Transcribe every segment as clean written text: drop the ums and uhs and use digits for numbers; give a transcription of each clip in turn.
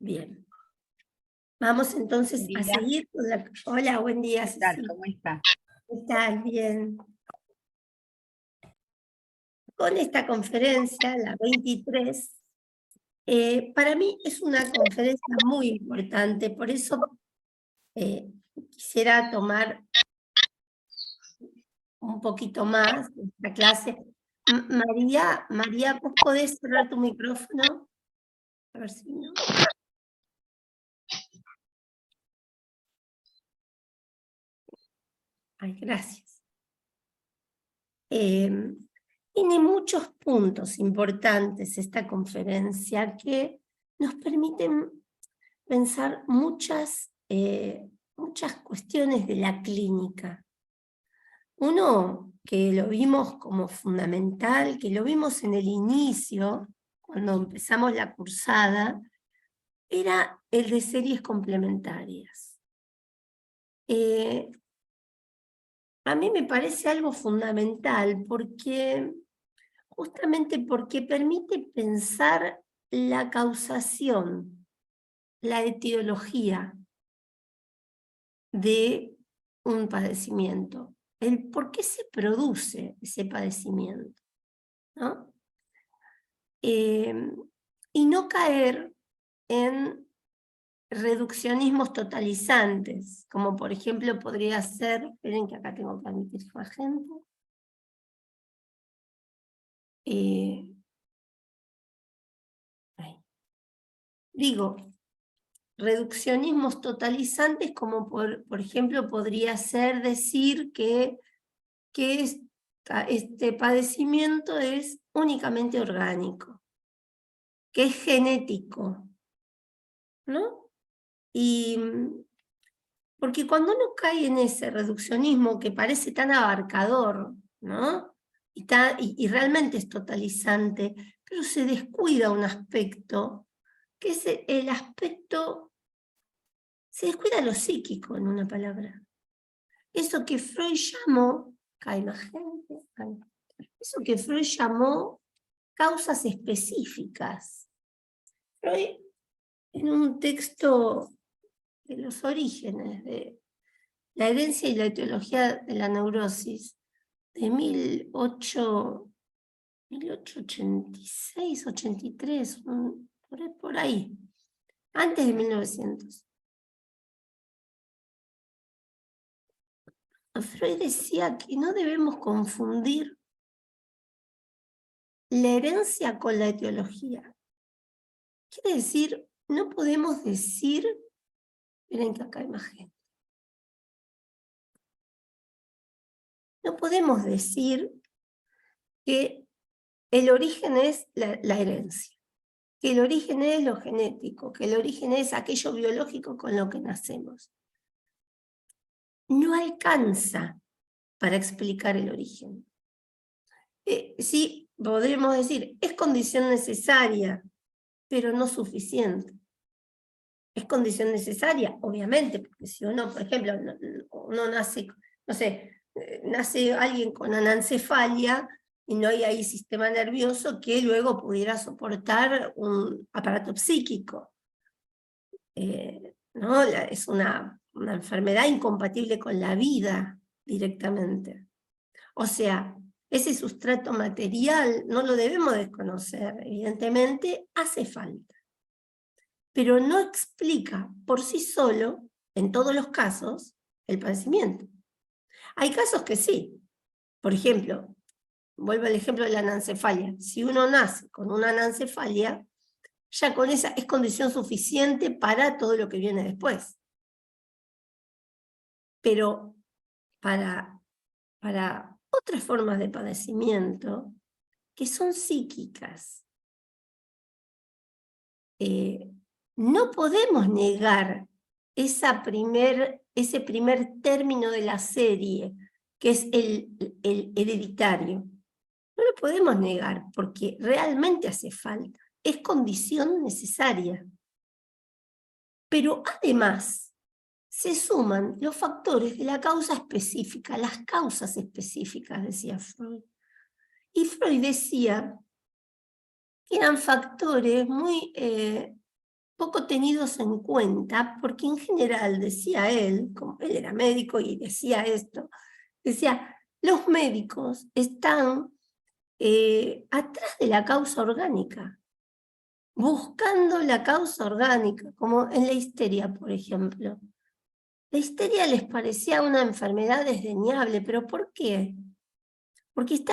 Bien. Vamos entonces a seguir con la... Hola, buen día, ¿Qué tal? Ceci. ¿Cómo está? ¿Qué tal? Bien. Con esta conferencia, la 23, para mí es una conferencia muy importante, por eso quisiera tomar un poquito más de esta clase. María, ¿vos podés cerrar tu micrófono? A ver si no. Ay, gracias. Tiene muchos puntos importantes esta conferencia que nos permiten pensar muchas cuestiones de la clínica. Uno que lo vimos como fundamental, que lo vimos en el inicio, cuando empezamos la cursada, era el de series complementarias. A mí me parece algo fundamental justamente porque permite pensar la causación, la etiología de un padecimiento, el por qué se produce ese padecimiento, ¿no? Y no caer en reduccionismos totalizantes, como por ejemplo podría ser, esperen que acá tengo que admitir su agente, digo, reduccionismos totalizantes como por ejemplo podría ser decir que este padecimiento es únicamente orgánico, que es genético, ¿no? Y porque cuando uno cae en ese reduccionismo que parece tan abarcador, ¿no? Y realmente es totalizante, pero se descuida un aspecto, que es el aspecto, se descuida lo psíquico en una palabra. Eso que Freud llamó, eso que Freud llamó causas específicas. Freud, en un texto de los orígenes de la herencia y la etiología de la neurosis, de 1886, 83, por ahí, antes de 1900. Freud decía que no debemos confundir la herencia con la etiología. Quiere decir, no podemos decir, miren que acá hay más gente, no podemos decir que el origen es la herencia, que el origen es lo genético, que el origen es aquello biológico con lo que nacemos. No alcanza para explicar el origen. Sí, podremos decir, es condición necesaria, pero no suficiente. Es condición necesaria, obviamente, porque si uno, por ejemplo, uno nace, no sé, nace alguien con anencefalia y no hay ahí sistema nervioso que luego pudiera soportar un aparato psíquico. ¿No? Es una enfermedad incompatible con la vida directamente. O sea, ese sustrato material no lo debemos desconocer, evidentemente hace falta. Pero no explica por sí solo, en todos los casos, el padecimiento. Hay casos que sí. Por ejemplo, vuelvo al ejemplo de la anencefalia. Si uno nace con una anencefalia, ya con esa es condición suficiente para todo lo que viene después. Pero para otras formas de padecimiento, que son psíquicas, no podemos negar ese primer término de la serie, que es el hereditario. No lo podemos negar, porque realmente hace falta. Es condición necesaria. Pero además, se suman los factores de la causa específica, las causas específicas, decía Freud. Y Freud decía que eran factores muy poco tenidos en cuenta, porque en general, decía él, como él era médico y decía esto, decía, los médicos están atrás de la causa orgánica, buscando la causa orgánica, como en la histeria, por ejemplo. La histeria les parecía una enfermedad desdeñable, ¿pero por qué? Porque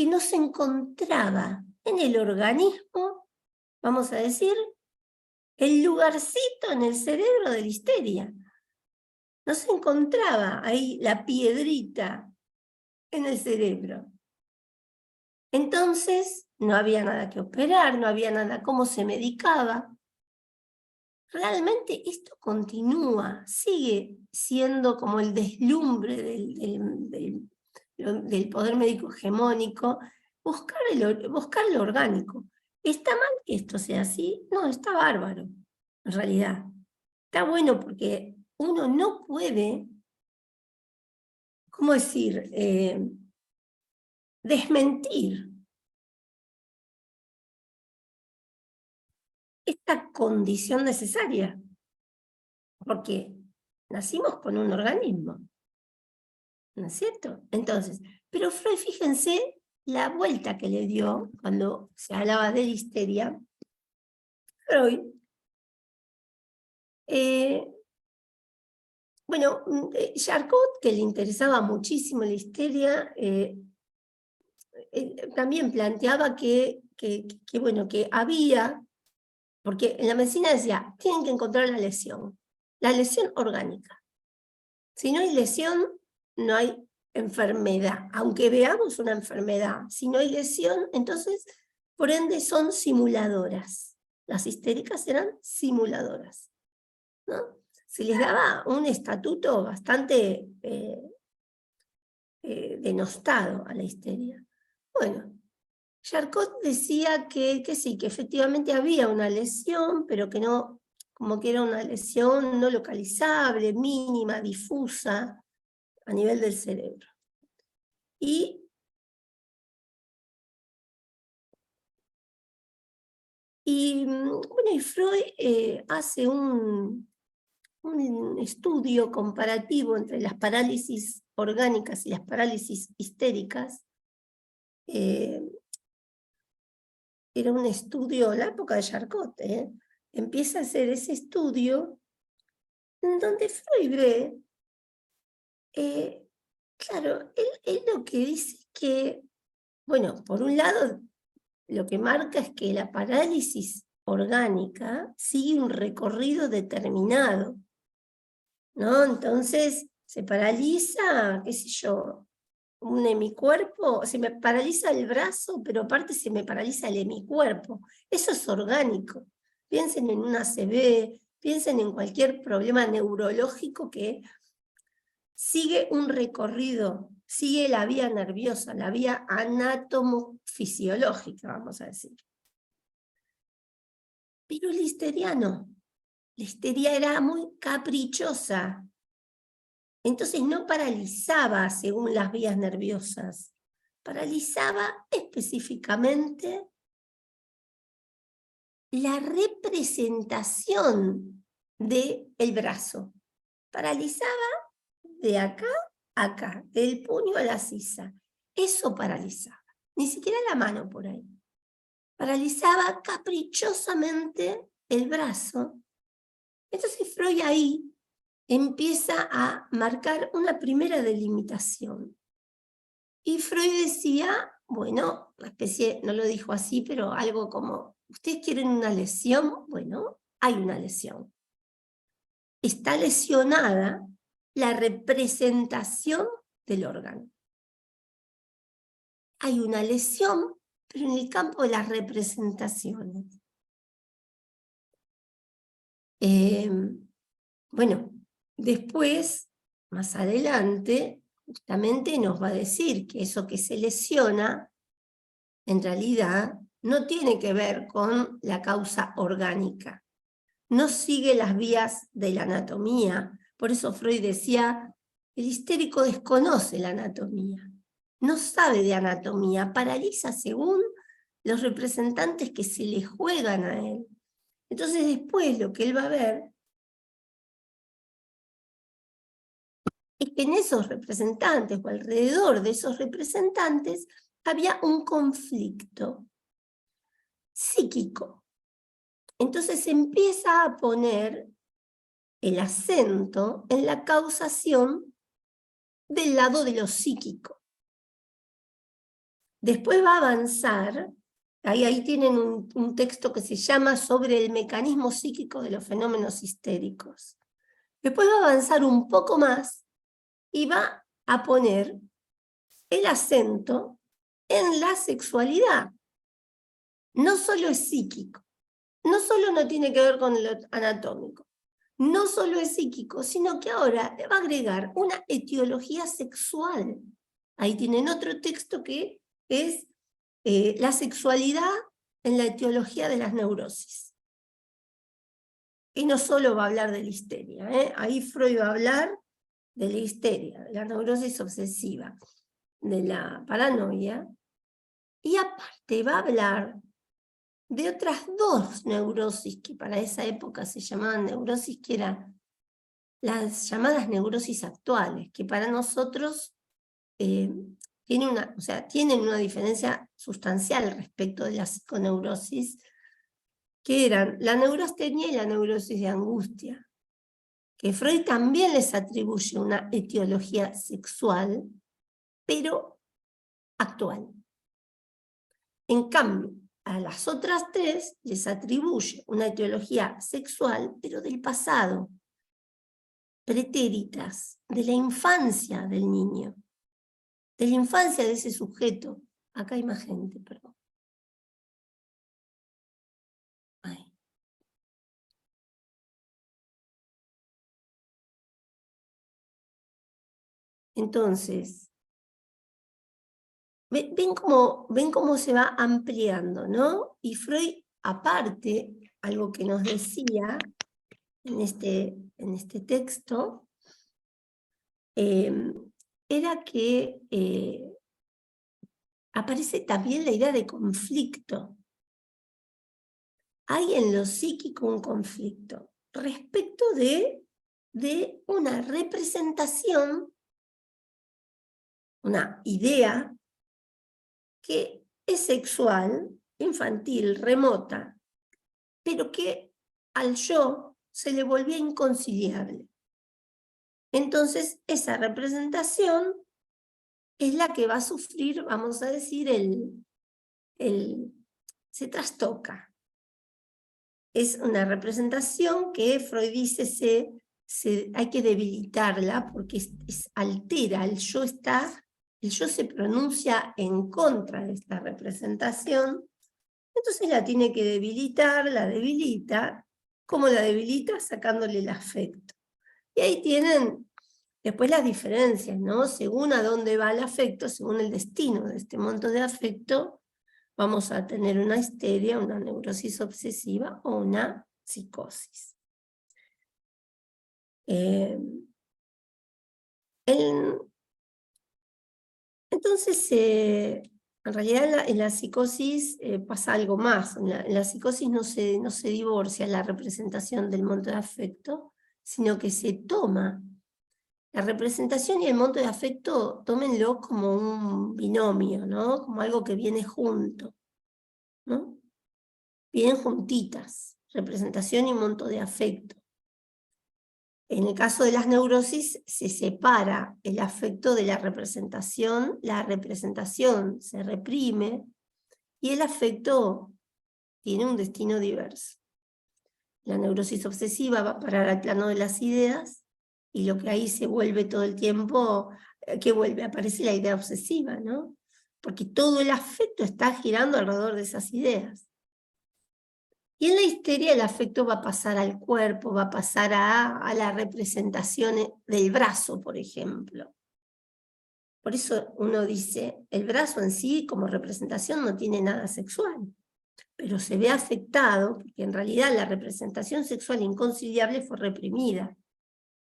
no se encontraba en el organismo, vamos a decir, el lugarcito en el cerebro de la histeria. No se encontraba ahí la piedrita en el cerebro. Entonces, no había nada que operar, no había nada, cómo se medicaba. Realmente esto continúa, sigue siendo como el deslumbre del poder médico hegemónico, buscar lo orgánico. ¿Está mal que esto sea así? No, está bárbaro, en realidad. Está bueno porque uno no puede, ¿cómo decir?, desmentir esta condición necesaria, porque nacimos con un organismo, ¿no es cierto? Entonces, pero Freud, fíjense la vuelta que le dio cuando se hablaba de la histeria. Freud, bueno, Charcot, que le interesaba muchísimo la histeria, también planteaba bueno, que había, porque en la medicina decía, tienen que encontrar la lesión orgánica. Si no hay lesión, no hay enfermedad. Aunque veamos una enfermedad, si no hay lesión, entonces, por ende, son simuladoras. Las histéricas eran simuladoras, ¿no? Se les daba un estatuto bastante denostado a la histeria. Bueno, Charcot decía que sí, que efectivamente había una lesión, pero que no, como que era una lesión no localizable, mínima, difusa, a nivel del cerebro. Bueno, y Freud hace un estudio comparativo entre las parálisis orgánicas y las parálisis histéricas. Era un estudio, en la época de Charcot, empieza a hacer ese estudio en donde Freud ve, claro, él lo que dice es que, bueno, por un lado, lo que marca es que la parálisis orgánica sigue un recorrido determinado, ¿no? Entonces se paraliza, qué sé yo, un hemicuerpo, se me paraliza el brazo, pero aparte se me paraliza el hemicuerpo. Eso es orgánico. Piensen en una ACV, piensen en cualquier problema neurológico que sigue un recorrido, sigue la vía nerviosa, la vía anatomofisiológica, vamos a decir. Pero la histeria no. La histeria era muy caprichosa. Entonces no paralizaba según las vías nerviosas. Paralizaba específicamente la representación del brazo. Paralizaba de acá a acá, del puño a la sisa. Eso paralizaba. Ni siquiera la mano por ahí. Paralizaba caprichosamente el brazo. Entonces Freud ahí empieza a marcar una primera delimitación. Y Freud decía, bueno, una especie, no lo dijo así, pero algo como, ¿ustedes quieren una lesión? Bueno, hay una lesión. Está lesionada la representación del órgano. Hay una lesión, pero en el campo de las representaciones. Bueno, después, más adelante, justamente nos va a decir que eso que se lesiona, en realidad, no tiene que ver con la causa orgánica. No sigue las vías de la anatomía. Por eso Freud decía, el histérico desconoce la anatomía. No sabe de anatomía, paraliza según los representantes que se le juegan a él. Entonces después lo que él va a ver es que en esos representantes, o alrededor de esos representantes, había un conflicto psíquico. Entonces empieza a poner el acento en la causación del lado de lo psíquico. Después va a avanzar, ahí tienen un texto que se llama Sobre el mecanismo psíquico de los fenómenos histéricos. Después va a avanzar un poco más y va a poner el acento en la sexualidad. No solo es psíquico, no solo no tiene que ver con lo anatómico, no solo es psíquico, sino que ahora le va a agregar una etiología sexual. Ahí tienen otro texto que es la sexualidad en la etiología de las neurosis. Y no solo va a hablar de la histeria, ahí Freud va a hablar de la histeria, de la neurosis obsesiva, de la paranoia, y aparte va a hablar de otras dos neurosis que para esa época se llamaban neurosis, que eran las llamadas neurosis actuales, que para nosotros tienen una diferencia sustancial respecto de la psiconeurosis, que eran la neurastenia y la neurosis de angustia, que Freud también les atribuye una etiología sexual, pero actual. En cambio, a las otras tres les atribuye una etiología sexual, pero del pasado, pretéritas, de la infancia del niño, de la infancia de ese sujeto. Acá hay más gente, perdón. Ay. Entonces, ven cómo se va ampliando, ¿no? Y Freud, aparte, algo que nos decía en este texto, era que aparece también la idea de conflicto. Hay en lo psíquico un conflicto respecto de una representación, una idea que es sexual, infantil, remota, pero que al yo se le volvía inconciliable. Entonces, esa representación es la que va a sufrir, vamos a decir, se trastoca. Es una representación que Freud dice hay que debilitarla porque altera, el yo se pronuncia en contra de esta representación, entonces la tiene que debilitar, la debilita. ¿Cómo la debilita? Sacándole el afecto. Y ahí tienen después las diferencias, ¿no? Según a dónde va el afecto, según el destino de este monto de afecto, vamos a tener una histeria, una neurosis obsesiva o una psicosis. Entonces, en realidad en la psicosis pasa algo más. En la psicosis no se divorcia la representación del monto de afecto, sino que se toma la representación y el monto de afecto, tómenlo como un binomio, ¿no? Como algo que viene junto, ¿no? Vienen juntitas, representación y monto de afecto. En el caso de las neurosis se separa el afecto de la representación se reprime y el afecto tiene un destino diverso. La neurosis obsesiva va a parar al plano de las ideas y lo que ahí se vuelve todo el tiempo, aparece la idea obsesiva, ¿no? Porque todo el afecto está girando alrededor de esas ideas. Y en la histeria el afecto va a pasar al cuerpo, va a pasar a la representación del brazo, por ejemplo. Por eso uno dice, el brazo en sí como representación no tiene nada sexual, pero se ve afectado porque en realidad la representación sexual inconciliable fue reprimida.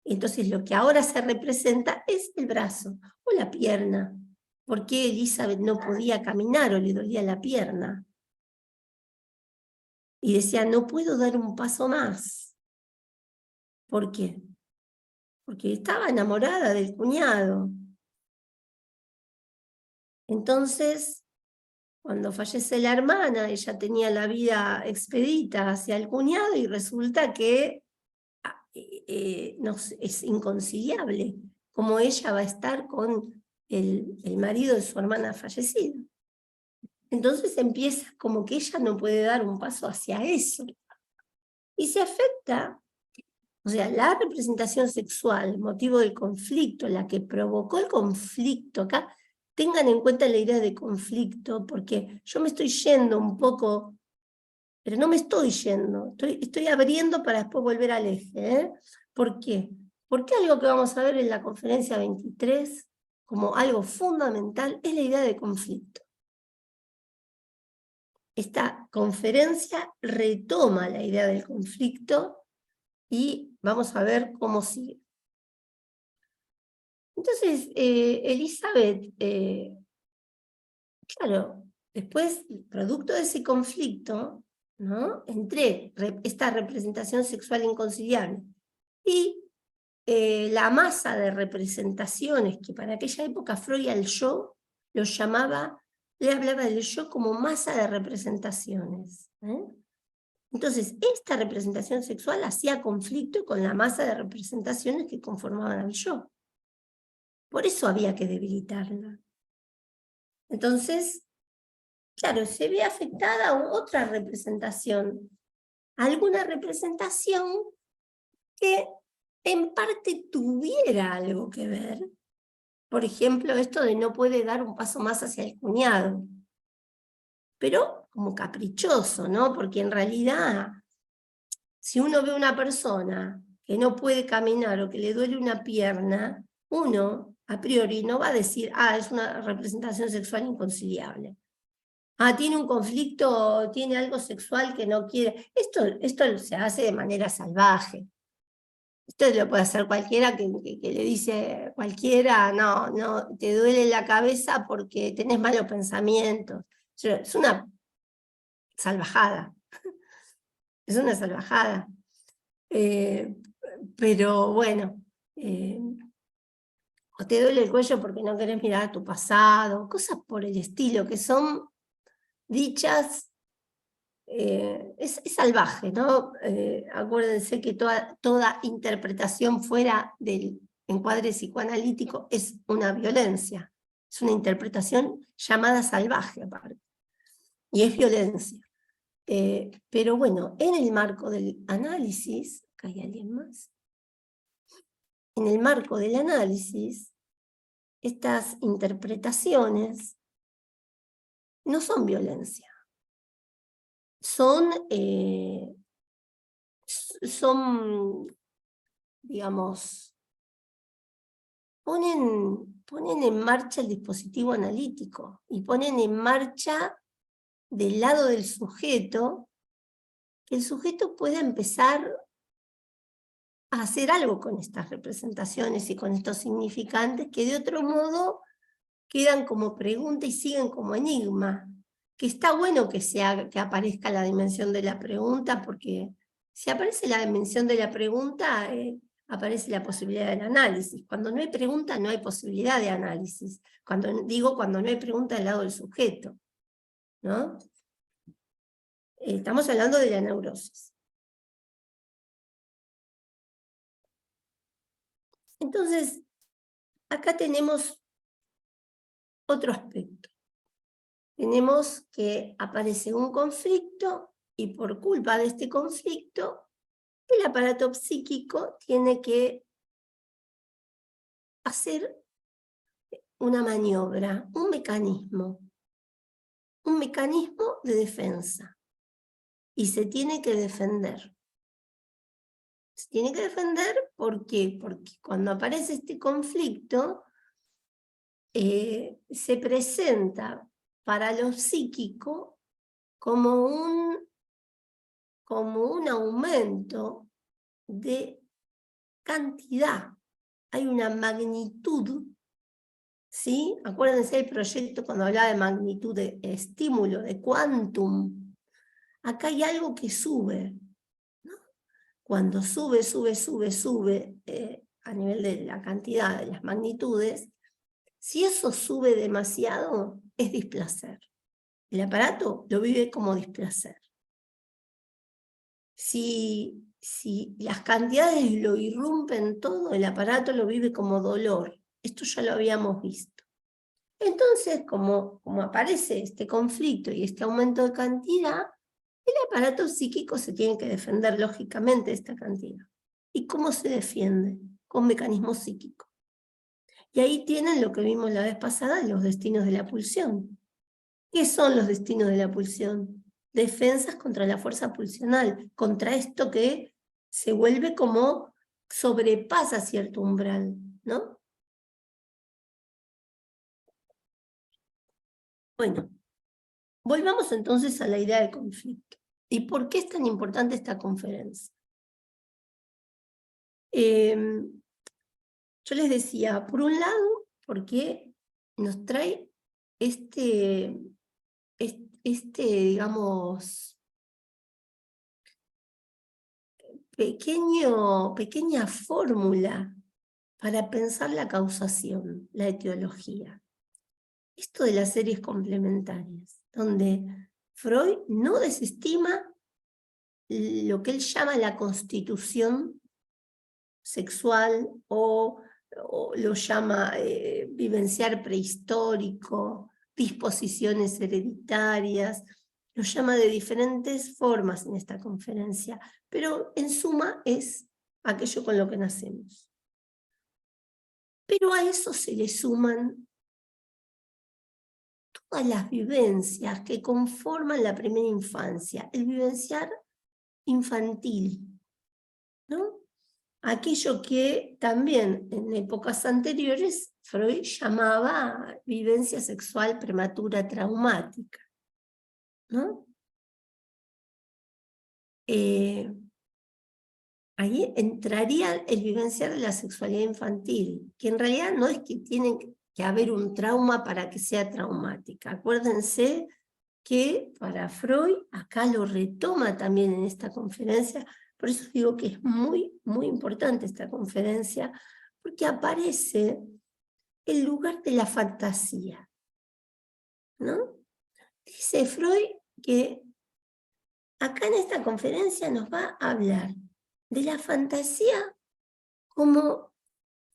Entonces lo que ahora se representa es el brazo o la pierna. ¿Por qué Elizabeth no podía caminar o le dolía la pierna? Y decía, no puedo dar un paso más. ¿Por qué? Porque estaba enamorada del cuñado. Entonces, cuando fallece la hermana, ella tenía la vida expedita hacia el cuñado y resulta que es inconciliable como ella va a estar con el marido de su hermana fallecida. Entonces empieza como que ella no puede dar un paso hacia eso. Y se afecta, o sea, la representación sexual, motivo del conflicto, la que provocó el conflicto, acá tengan en cuenta la idea de conflicto, porque yo me estoy yendo un poco, pero no me estoy yendo, estoy abriendo para después volver al eje. ¿eh? ¿Por qué? Porque algo que vamos a ver en la conferencia 23, como algo fundamental, es la idea de conflicto. Esta conferencia retoma la idea del conflicto y vamos a ver cómo sigue. Entonces, Elizabeth, claro, después, producto de ese conflicto, ¿no? Entre esta representación sexual inconciliable y la masa de representaciones que para aquella época Freud al yo lo llamaba, le hablaba del yo como masa de representaciones. Entonces, esta representación sexual hacía conflicto con la masa de representaciones que conformaban al yo. Por eso había que debilitarla. Entonces, claro, se ve afectada otra representación. Alguna representación que en parte tuviera algo que ver. Por ejemplo, esto de no puede dar un paso más hacia el cuñado. Pero como caprichoso, ¿no? Porque en realidad, si uno ve a una persona que no puede caminar o que le duele una pierna, uno, a priori, no va a decir, es una representación sexual inconciliable. Tiene un conflicto, tiene algo sexual que no quiere. Esto se hace de manera salvaje. Esto lo puede hacer cualquiera que le dice cualquiera, no, te duele la cabeza porque tenés malos pensamientos. Es una salvajada. Es una salvajada. Pero bueno, o te duele el cuello porque no querés mirar a tu pasado, cosas por el estilo que son dichas. Es salvaje, ¿no? Acuérdense que toda interpretación fuera del encuadre psicoanalítico es una violencia, es una interpretación llamada salvaje aparte, y es violencia. Pero bueno, en el marco del análisis, ¿acá hay alguien más? En el marco del análisis, estas interpretaciones no son violencia, son, digamos, ponen en marcha el dispositivo analítico y ponen en marcha del lado del sujeto que el sujeto pueda empezar a hacer algo con estas representaciones y con estos significantes que de otro modo quedan como pregunta y siguen como enigma. Que está bueno que aparezca la dimensión de la pregunta, porque si aparece la dimensión de la pregunta, aparece la posibilidad del análisis. Cuando no hay pregunta, no hay posibilidad de análisis. Cuando no hay pregunta del lado del sujeto, ¿no? Estamos hablando de la neurosis. Entonces, acá tenemos otro aspecto. Tenemos que aparece un conflicto y por culpa de este conflicto, el aparato psíquico tiene que hacer una maniobra, un mecanismo de defensa. Y se tiene que defender. Se tiene que defender, ¿por qué? Porque cuando aparece este conflicto, se presenta para lo psíquico como un aumento de cantidad. Hay una magnitud, ¿sí? Acuérdense del proyecto cuando hablaba de magnitud de estímulo, de quantum. acá hay algo que sube, ¿no? Cuando sube, a nivel de la cantidad, de las magnitudes, si eso sube demasiado, es displacer. El aparato lo vive como displacer. Si las cantidades lo irrumpen todo, el aparato lo vive como dolor. Esto ya lo habíamos visto. Entonces, como aparece este conflicto y este aumento de cantidad, el aparato psíquico se tiene que defender lógicamente de esta cantidad. ¿Y cómo se defiende? Con mecanismos psíquicos. Y ahí tienen lo que vimos la vez pasada, los destinos de la pulsión. ¿Qué son los destinos de la pulsión? Defensas contra la fuerza pulsional, contra esto que se vuelve como sobrepasa cierto umbral, ¿no? Bueno, volvamos entonces a la idea de conflicto. ¿Y por qué es tan importante esta conferencia? Yo les decía, por un lado, porque nos trae digamos, pequeña fórmula para pensar la causación, la etiología. Esto de las series complementarias, donde Freud no desestima lo que él llama la constitución sexual o lo llama vivenciar prehistórico, disposiciones hereditarias, lo llama de diferentes formas en esta conferencia, pero en suma es aquello con lo que nacemos. Pero a eso se le suman todas las vivencias que conforman la primera infancia, el vivenciar infantil, ¿no? Aquello que también en épocas anteriores Freud llamaba vivencia sexual prematura traumática, ¿no? Ahí entraría el vivenciar de la sexualidad infantil, que en realidad no es que tiene que haber un trauma para que sea traumática. Acuérdense que para Freud, acá lo retoma también en esta conferencia, por eso digo que es muy, muy importante esta conferencia, porque aparece el lugar de la fantasía, ¿no? Dice Freud que acá en esta conferencia nos va a hablar de la fantasía como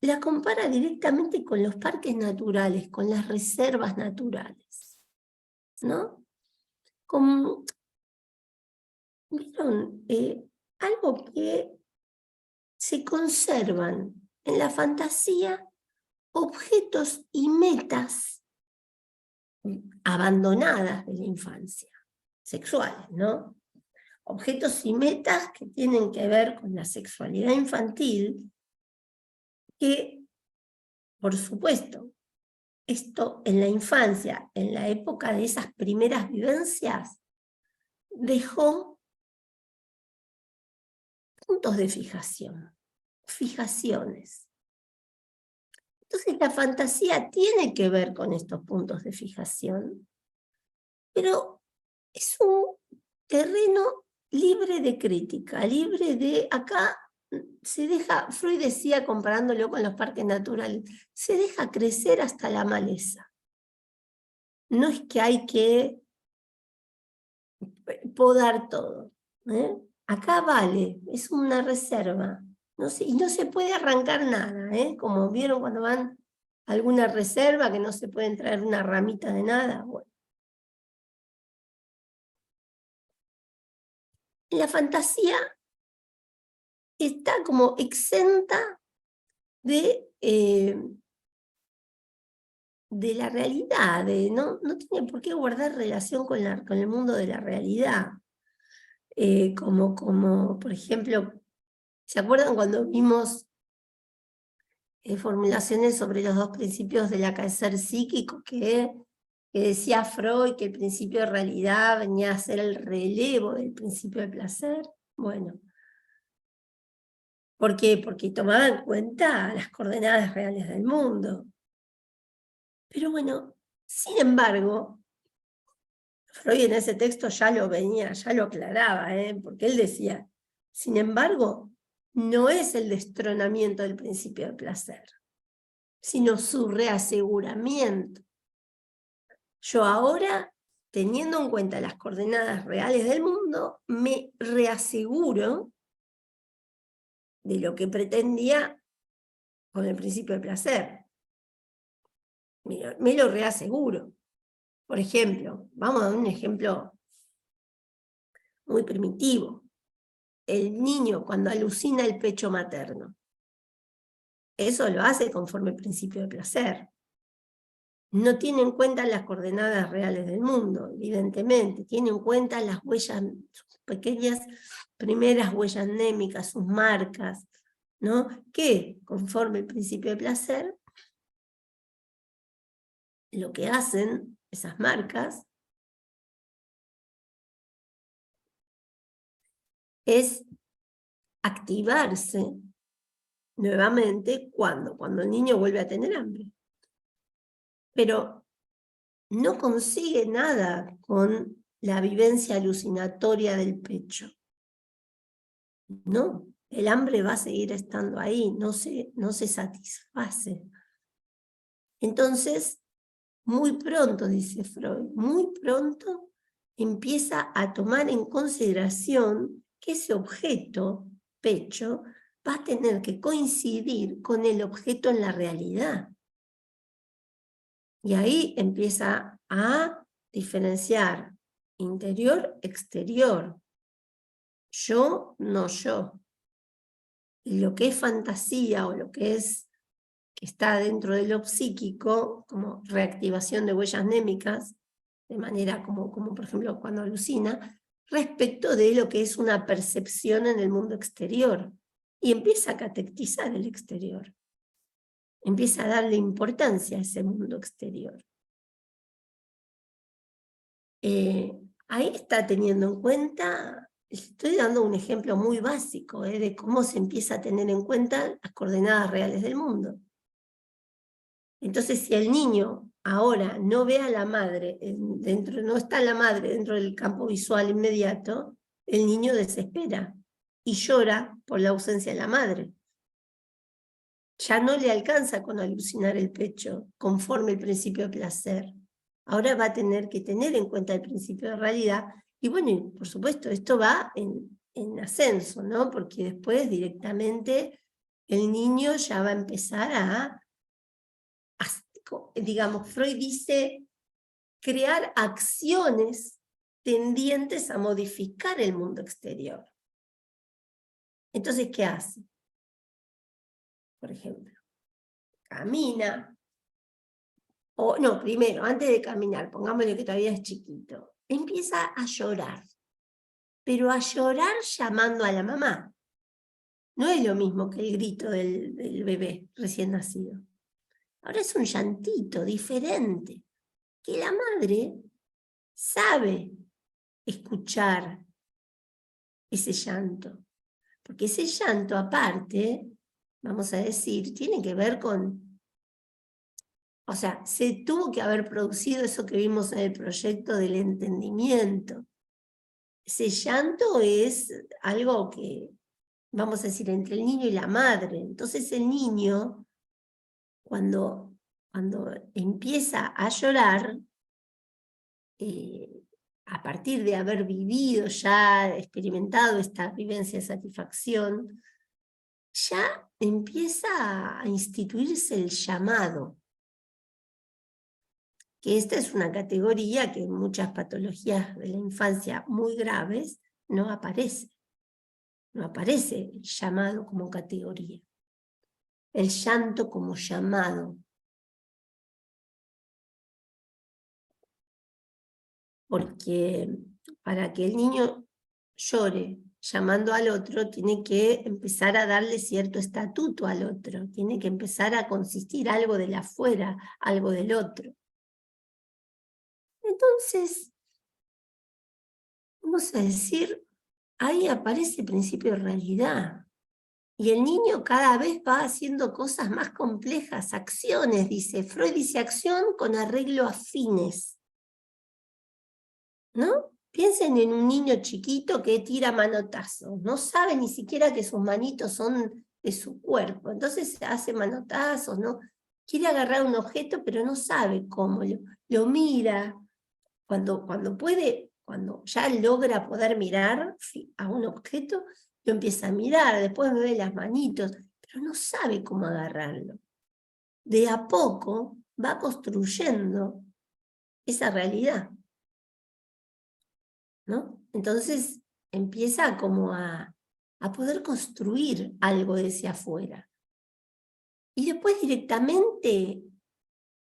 la compara directamente con los parques naturales, con las reservas naturales, ¿no? Como, ¿vieron? Algo que se conservan en la fantasía objetos y metas abandonadas de la infancia, sexuales, ¿no? Objetos y metas que tienen que ver con la sexualidad infantil, que, por supuesto, esto en la infancia, en la época de esas primeras vivencias, dejó puntos de fijación, fijaciones. Entonces la fantasía tiene que ver con estos puntos de fijación, pero es un terreno libre de crítica, libre de, acá se deja, Freud decía comparándolo con los parques naturales, se deja crecer hasta la maleza. No es que hay que podar todo, ¿eh? Acá vale, es una reserva, y no se puede arrancar nada, ¿eh? Como vieron cuando van a alguna reserva que no se pueden traer una ramita de nada. Bueno. La fantasía está como exenta de la realidad, no tiene por qué guardar relación con el mundo de la realidad. Como por ejemplo, ¿se acuerdan cuando vimos formulaciones sobre los dos principios del acaecer psíquico que decía Freud que el principio de realidad venía a ser el relevo del principio de placer? Bueno, ¿por qué? Porque tomaba en cuenta las coordenadas reales del mundo. Pero bueno, sin embargo, Freud en ese texto ya lo aclaraba, porque él decía, sin embargo, no es el destronamiento del principio de placer, sino su reaseguramiento. Yo ahora, teniendo en cuenta las coordenadas reales del mundo, me reaseguro de lo que pretendía con el principio de placer. Me lo reaseguro. Por ejemplo, vamos a dar un ejemplo muy primitivo. El niño cuando alucina el pecho materno, eso lo hace conforme al principio de placer. No tiene en cuenta las coordenadas reales del mundo, evidentemente, tiene en cuenta las huellas, sus pequeñas primeras huellas anémicas, sus marcas, ¿no? Que conforme al principio de placer, lo que hacen esas marcas es activarse nuevamente cuando el niño vuelve a tener hambre. Pero no consigue nada con la vivencia alucinatoria del pecho. No, el hambre va a seguir estando ahí, no se satisface. Entonces, muy pronto, dice Freud, muy pronto empieza a tomar en consideración que ese objeto, pecho, va a tener que coincidir con el objeto en la realidad. Y ahí empieza a diferenciar interior, exterior. Yo, no yo. Y lo que es fantasía o lo que está dentro de lo psíquico, como reactivación de huellas anémicas, de manera como por ejemplo cuando alucina, respecto de lo que es una percepción en el mundo exterior. Y empieza a catequizar el exterior. Empieza a darle importancia a ese mundo exterior. Ahí está teniendo en cuenta, estoy dando un ejemplo muy básico de cómo se empieza a tener en cuenta las coordenadas reales del mundo. Entonces, si el niño ahora no ve a la madre, no está la madre dentro del campo visual inmediato, el niño desespera y llora por la ausencia de la madre. Ya no le alcanza con alucinar el pecho, conforme el principio de placer. Ahora va a tener que tener en cuenta el principio de realidad. Y bueno, y por supuesto, esto va en ascenso, ¿no? Porque después directamente el niño ya va a empezar digamos, Freud dice, crear acciones tendientes a modificar el mundo exterior. Entonces, ¿qué hace? Por ejemplo, camina, o no, primero, antes de caminar, pongámosle que todavía es chiquito, empieza a llorar, pero a llorar llamando a la mamá. No es lo mismo que el grito del bebé recién nacido. Ahora es un llantito diferente, que la madre sabe escuchar ese llanto. Porque ese llanto aparte, vamos a decir, tiene que ver con, o sea, se tuvo que haber producido eso que vimos en el proyecto del entendimiento. Ese llanto es algo que, vamos a decir, entre el niño y la madre. Entonces el niño, cuando empieza a llorar, a partir de haber vivido ya, experimentado esta vivencia de satisfacción, ya empieza a instituirse el llamado, que esta es una categoría que en muchas patologías de la infancia muy graves no aparece. No aparece el llamado como categoría. El llanto como llamado. Porque para que el niño llore llamando al otro, tiene que empezar a darle cierto estatuto al otro, tiene que empezar a consistir algo del afuera, algo del otro. Entonces, vamos a decir, ahí aparece el principio de realidad. Y el niño cada vez va haciendo cosas más complejas, acciones, dice. Freud dice acción con arreglo a fines. ¿no? Piensen en un niño chiquito que tira manotazos, no sabe ni siquiera que sus manitos son de su cuerpo, entonces hace manotazos, ¿no? Quiere agarrar un objeto, pero no sabe cómo, lo mira, cuando puede, cuando ya logra poder mirar a un objeto, lo empieza a mirar, después ve las manitos, pero no sabe cómo agarrarlo. De a poco va construyendo esa realidad, ¿no? Entonces empieza como a poder construir algo desde afuera. Y después directamente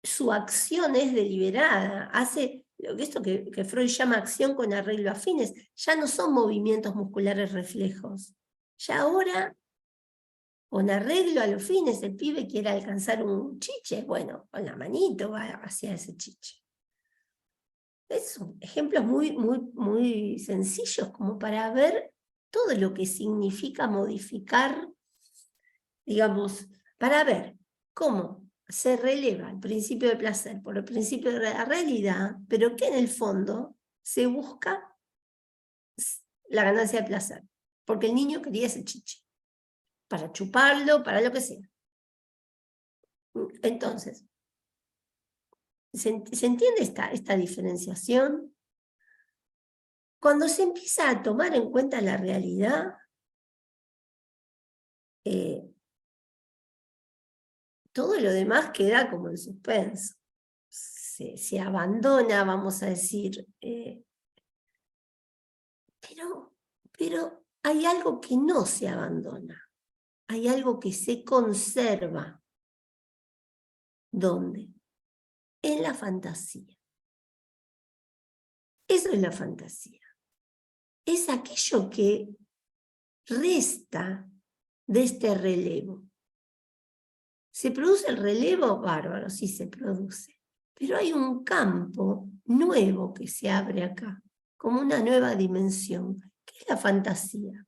su acción es deliberada, hace esto que Freud llama acción con arreglo a fines, ya no son movimientos musculares reflejos. Ya ahora, con arreglo a los fines, el pibe quiere alcanzar un chiche, bueno, con la manito va hacia ese chiche. Son ejemplos muy sencillos como para ver todo lo que significa modificar, digamos, para ver cómo se releva el principio de placer por el principio de la realidad, pero que en el fondo se busca la ganancia de placer, porque el niño quería ese chiche, para chuparlo, para lo que sea. Entonces, ¿se entiende esta diferenciación? Cuando se empieza a tomar en cuenta la realidad, todo lo demás queda como en suspenso. Se abandona, vamos a decir, pero hay algo que no se abandona, hay algo que se conserva. ¿Dónde? En la fantasía. Eso es la fantasía. Es aquello que resta de este relevo. ¿Se produce el relevo? Bárbaro, sí se produce. Pero hay un campo nuevo que se abre acá, como una nueva dimensión, que es la fantasía.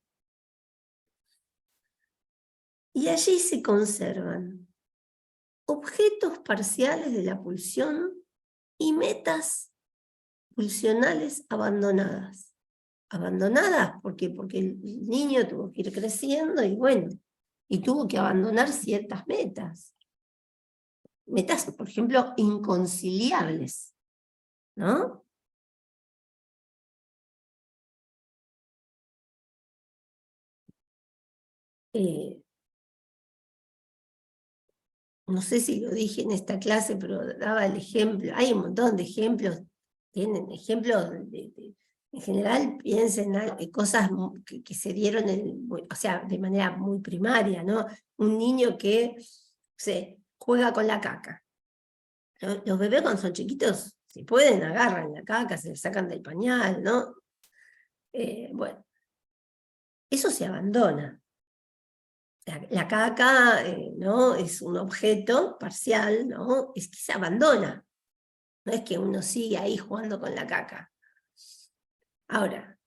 Y allí se conservan objetos parciales de la pulsión y metas pulsionales abandonadas. ¿Abandonadas? ¿Por qué? Porque el niño tuvo que ir creciendo y bueno, y tuvo que abandonar ciertas metas. Metas, por ejemplo, inconciliables, ¿no? No sé si lo dije en esta clase, pero daba el ejemplo, hay un montón de ejemplos, tienen ejemplos, en general piensen en cosas que se dieron, o sea, de manera muy primaria, ¿no? Un niño que, juega con la caca. Los bebés cuando son chiquitos, si pueden, agarran la caca, se le sacan del pañal, ¿no? Bueno, eso se abandona. La caca, ¿no? Es un objeto parcial, ¿no? Es que se abandona. No es que uno sigue ahí jugando con la caca. Ahora,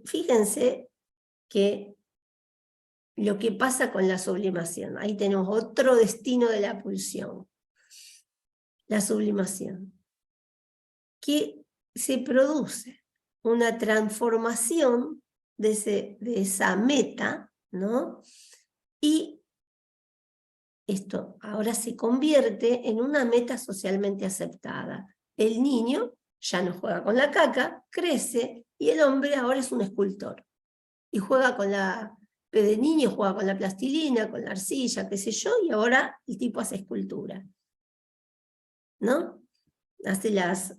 fíjense que lo que pasa con la sublimación. Ahí tenemos otro destino de la pulsión. La sublimación. Que se produce una transformación de esa meta, ¿no? Y esto ahora se convierte en una meta socialmente aceptada. El niño ya no juega con la caca, crece, y el hombre ahora es un escultor. Y juega con de niño juega con la plastilina, con la arcilla, qué sé yo, y ahora el tipo hace escultura, ¿no? Hace las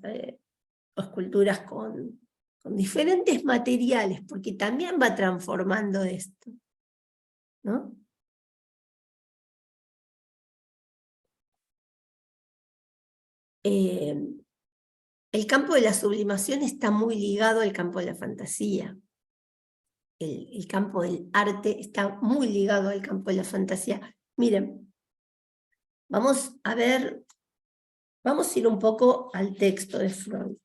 esculturas con diferentes materiales, porque también va transformando esto, ¿no? El campo de la sublimación está muy ligado al campo de la fantasía. El campo del arte está muy ligado al campo de la fantasía. Miren, vamos a ver, vamos a ir un poco al texto de Freud.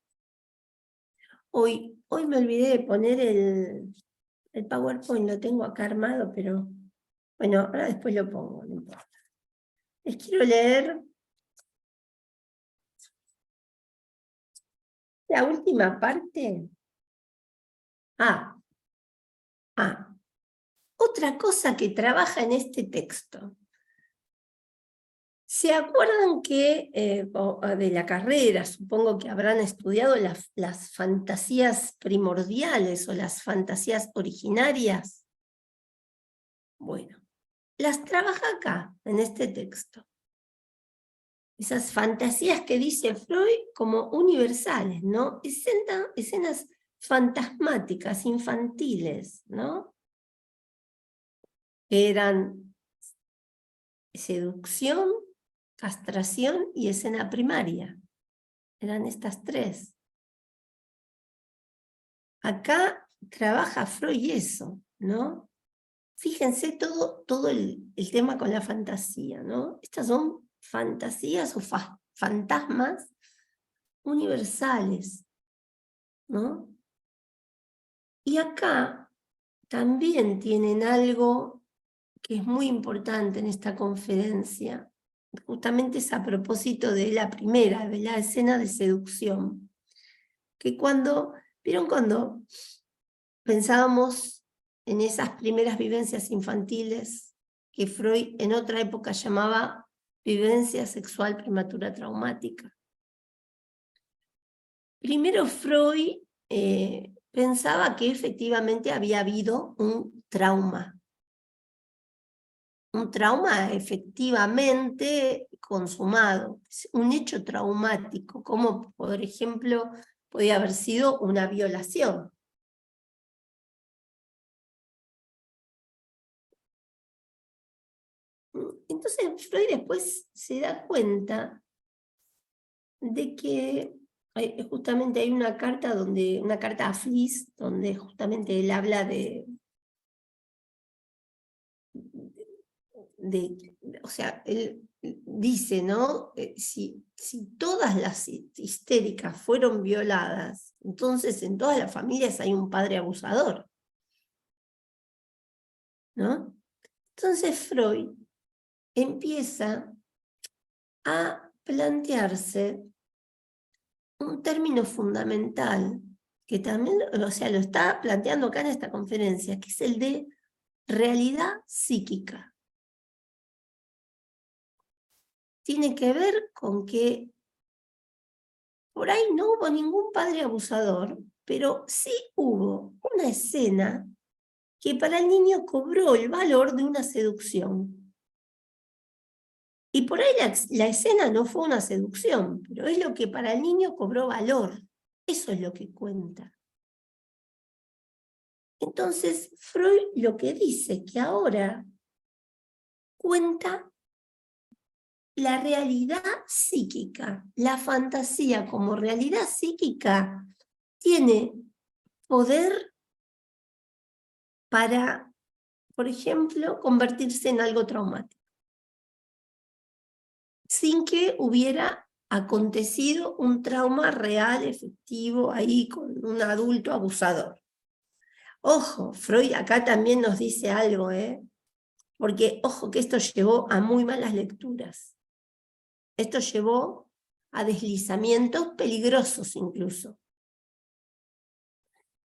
Hoy me olvidé de poner el PowerPoint, lo tengo acá armado, pero bueno, ahora después lo pongo, no importa. Les quiero leer La última parte. Otra cosa que trabaja en este texto. ¿Se acuerdan que de la carrera, supongo que habrán estudiado las fantasías primordiales o las fantasías originarias? Bueno, las trabaja acá, en este texto. Esas fantasías que dice Freud como universales, ¿no? Escenas fantasmáticas, infantiles, ¿no? Que eran seducción, castración y escena primaria. Eran estas tres. Acá trabaja Freud eso, ¿no? Fíjense todo el tema con la fantasía, ¿no? Estas son fantasías o fantasmas universales, ¿no? Y acá también tienen algo que es muy importante en esta conferencia, justamente es a propósito de la primera, de la escena de seducción, que ¿vieron cuando pensábamos en esas primeras vivencias infantiles que Freud en otra época llamaba vivencia sexual prematura traumática? Primero Freud pensaba que efectivamente había habido un trauma efectivamente consumado, un hecho traumático, como por ejemplo podía haber sido una violación. Entonces Freud después se da cuenta de que justamente hay una carta a Fliess, donde justamente él habla o sea, él dice, ¿no? Si todas las histéricas fueron violadas, entonces en todas las familias hay un padre abusador, ¿no? Entonces Freud empieza a plantearse un término fundamental, que también, o sea, lo está planteando acá en esta conferencia, que es el de realidad psíquica. Tiene que ver con que por ahí no hubo ningún padre abusador, pero sí hubo una escena que para el niño cobró el valor de una seducción. Y por ahí la escena no fue una seducción, pero es lo que para el niño cobró valor. Eso es lo que cuenta. Entonces, Freud lo que dice que ahora cuenta la realidad psíquica. La fantasía como realidad psíquica tiene poder para, por ejemplo, convertirse en algo traumático, sin que hubiera acontecido un trauma real, efectivo, ahí con un adulto abusador. Ojo, Freud acá también nos dice algo, porque ojo que esto llevó a muy malas lecturas. Esto llevó a deslizamientos peligrosos incluso.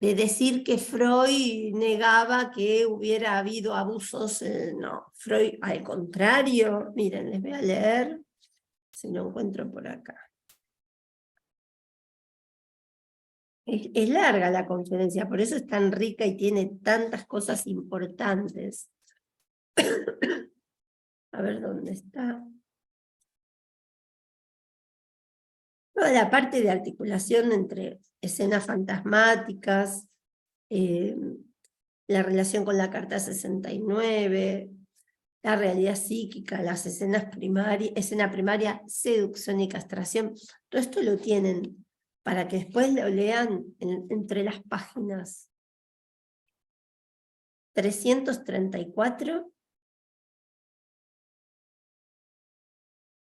De decir que Freud negaba que hubiera habido abusos, no. Freud, al contrario, miren, les voy a leer, si lo encuentro por acá. Es larga la conferencia, por eso es tan rica y tiene tantas cosas importantes. A ver dónde está. Toda la parte de articulación entre escenas fantasmáticas, la relación con la carta 69, la realidad psíquica, las escenas primarias, escena primaria, seducción y castración. Todo esto lo tienen para que después lo lean entre las páginas 334,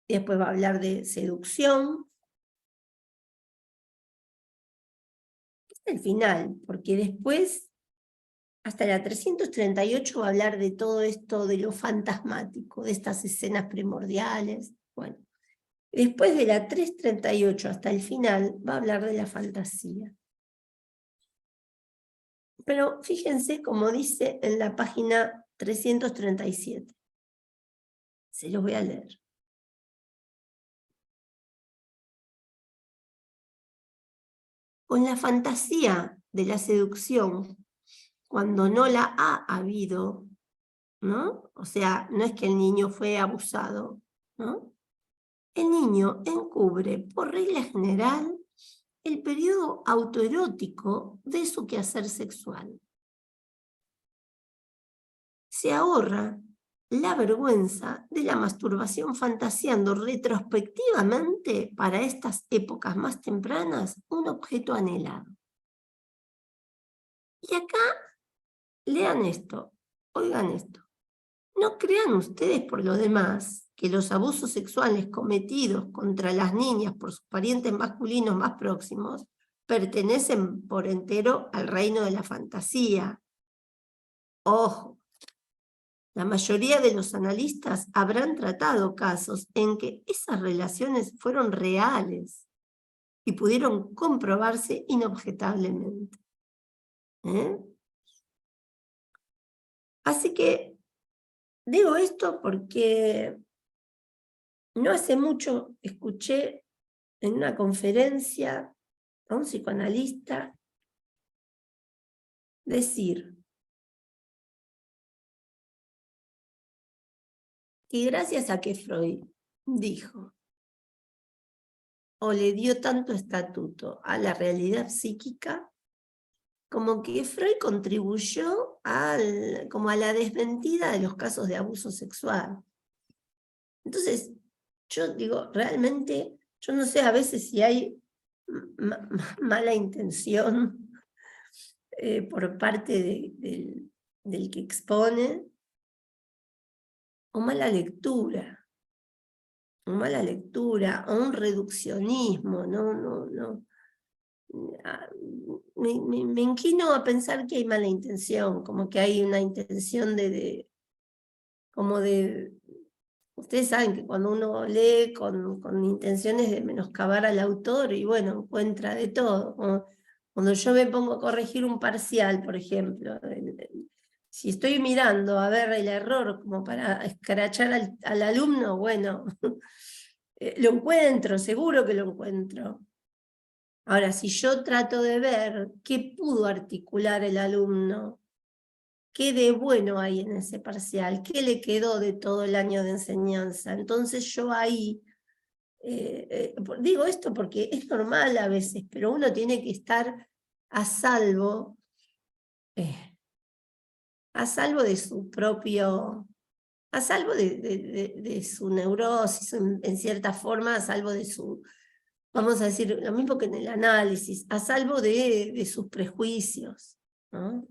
y después va a hablar de seducción. Es el final, porque después, hasta la 338 va a hablar de todo esto de lo fantasmático, de estas escenas primordiales. Bueno, Después de la 338 hasta el final va a hablar de la fantasía. Pero fíjense como dice en la página 337. Se los voy a leer. Con la fantasía de la seducción, cuando no la ha habido, ¿no? O sea, no es que el niño fue abusado, ¿no? El niño encubre, por regla general, el periodo autoerótico de su quehacer sexual. Se ahorra la vergüenza de la masturbación fantaseando retrospectivamente para estas épocas más tempranas un objeto anhelado. Y acá, lean esto, oigan esto. No crean ustedes por lo demás que los abusos sexuales cometidos contra las niñas por sus parientes masculinos más próximos pertenecen por entero al reino de la fantasía. Ojo, la mayoría de los analistas habrán tratado casos en que esas relaciones fueron reales y pudieron comprobarse inobjetablemente. Así que digo esto porque no hace mucho escuché en una conferencia a un psicoanalista decir que gracias a que Freud dijo o le dio tanto estatuto a la realidad psíquica, como que Freud contribuyó como a la desmentida de los casos de abuso sexual. Entonces, yo digo, realmente, yo no sé a veces si hay mala intención por parte del que expone, o mala lectura, o un reduccionismo, no. Me inclino a pensar que hay mala intención, como que hay una intención ustedes saben que cuando uno lee con intenciones de menoscabar al autor, y bueno, encuentra de todo. Cuando yo me pongo a corregir un parcial, por ejemplo, si estoy mirando a ver el error como para escrachar al alumno, bueno, lo encuentro, seguro que lo encuentro. Ahora, si yo trato de ver qué pudo articular el alumno, qué de bueno hay en ese parcial, qué le quedó de todo el año de enseñanza, entonces yo ahí, digo esto porque es normal a veces, pero uno tiene que estar a salvo de su propio, a salvo de su neurosis, en cierta forma, a salvo de su, vamos a decir, lo mismo que en el análisis, a salvo de sus prejuicios, ¿no?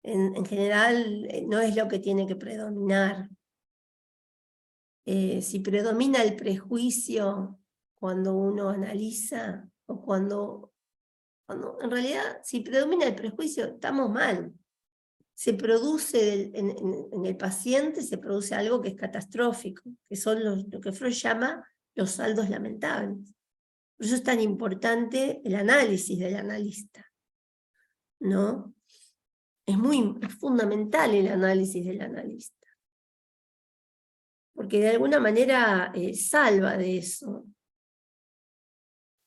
En general no es lo que tiene que predominar. Si predomina el prejuicio cuando uno analiza, o cuando en realidad, si predomina el prejuicio, estamos mal. Se produce en el paciente, se produce algo que es catastrófico, que son lo que Freud llama los saldos lamentables. Por eso es tan importante el análisis del analista, ¿no? Es fundamental el análisis del analista, porque de alguna manera salva de eso,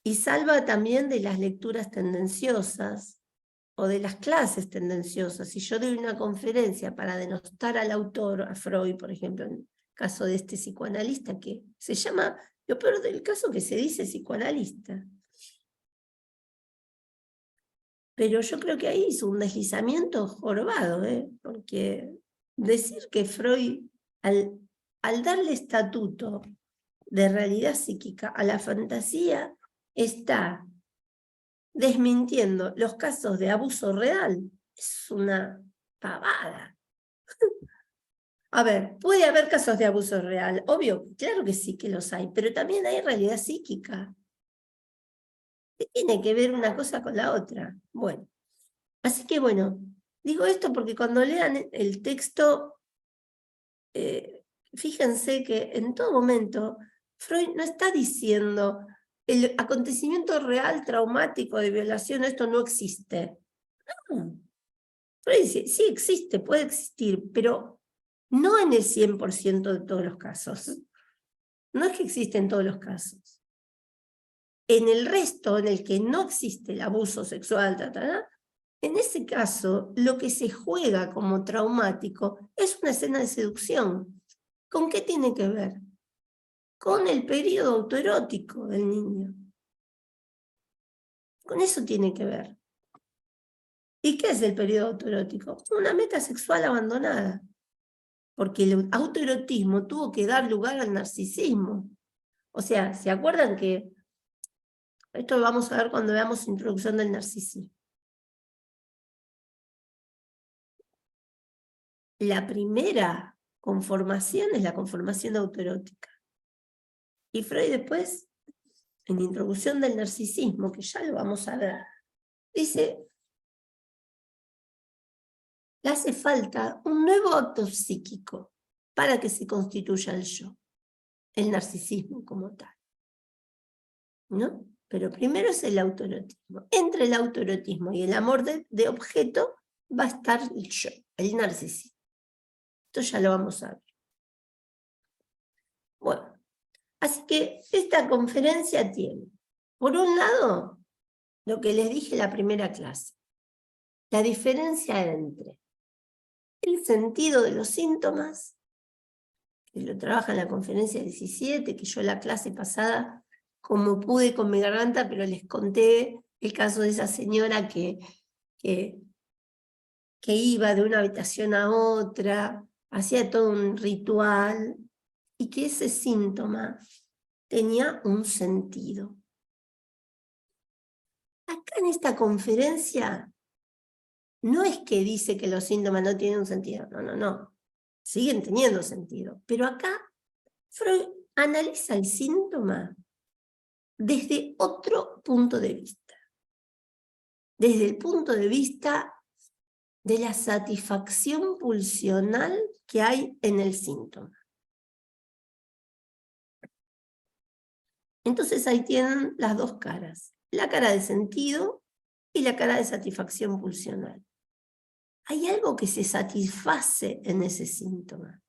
y salva también de las lecturas tendenciosas, o de las clases tendenciosas. Si yo doy una conferencia para denostar al autor, a Freud, por ejemplo, en el caso de este psicoanalista, que se llama, lo peor del caso, que se dice psicoanalista. Pero yo creo que ahí hizo un deslizamiento jorobado, porque decir que Freud, al darle estatuto de realidad psíquica a la fantasía, está desmintiendo los casos de abuso real. Es una pavada. A ver, puede haber casos de abuso real, obvio, claro que sí que los hay, pero también hay realidad psíquica. ¿Qué tiene que ver una cosa con la otra? Bueno, así que bueno, digo esto porque cuando lean el texto, fíjense que en todo momento Freud no está diciendo el acontecimiento real traumático de violación, esto no existe. No. Freud dice, sí existe, puede existir, pero no en el 100% de todos los casos. No es que existe en todos los casos. En el resto, en el que no existe el abuso sexual, en ese caso, lo que se juega como traumático es una escena de seducción. ¿Con qué tiene que ver? Con el periodo autoerótico del niño. Con eso tiene que ver. ¿Y qué es el periodo autoerótico? Una meta sexual abandonada. Porque el autoerotismo tuvo que dar lugar al narcisismo. O sea, ¿se acuerdan que esto lo vamos a ver cuando veamos introducción del narcisismo? La primera conformación es la conformación autoerótica. Y Freud después, en introducción del narcisismo, que ya lo vamos a ver, dice, le hace falta un nuevo acto psíquico para que se constituya el yo, el narcisismo como tal, ¿no? Pero primero es el autoerotismo. Entre el autoerotismo y el amor de objeto va a estar el yo, el narcisismo. Esto ya lo vamos a ver. Bueno, así que esta conferencia tiene, por un lado, lo que les dije en la primera clase, la diferencia entre el sentido de los síntomas, que lo trabaja en la conferencia 17, que yo la clase pasada, como pude con mi garganta, pero les conté el caso de esa señora que iba de una habitación a otra, hacía todo un ritual, y que ese síntoma tenía un sentido. Acá en esta conferencia, no es que dice que los síntomas no tienen un sentido, no. Siguen teniendo sentido. Pero acá Freud analiza el síntoma desde otro punto de vista. Desde el punto de vista de la satisfacción pulsional que hay en el síntoma. Entonces ahí tienen las dos caras. La cara de sentido y la cara de satisfacción pulsional. Hay algo que se satisface en ese síntoma.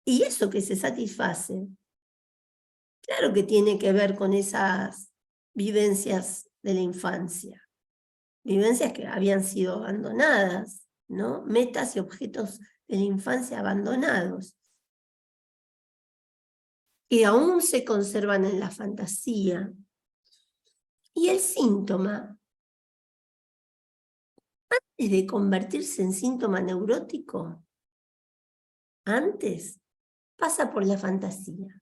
Y eso que se satisface, claro que tiene que ver con esas vivencias de la infancia. Vivencias que habían sido abandonadas, ¿no? Metas y objetos de la infancia abandonados. Que aún se conservan en la fantasía. Y el síntoma, antes de convertirse en síntoma neurótico, antes pasa por la fantasía.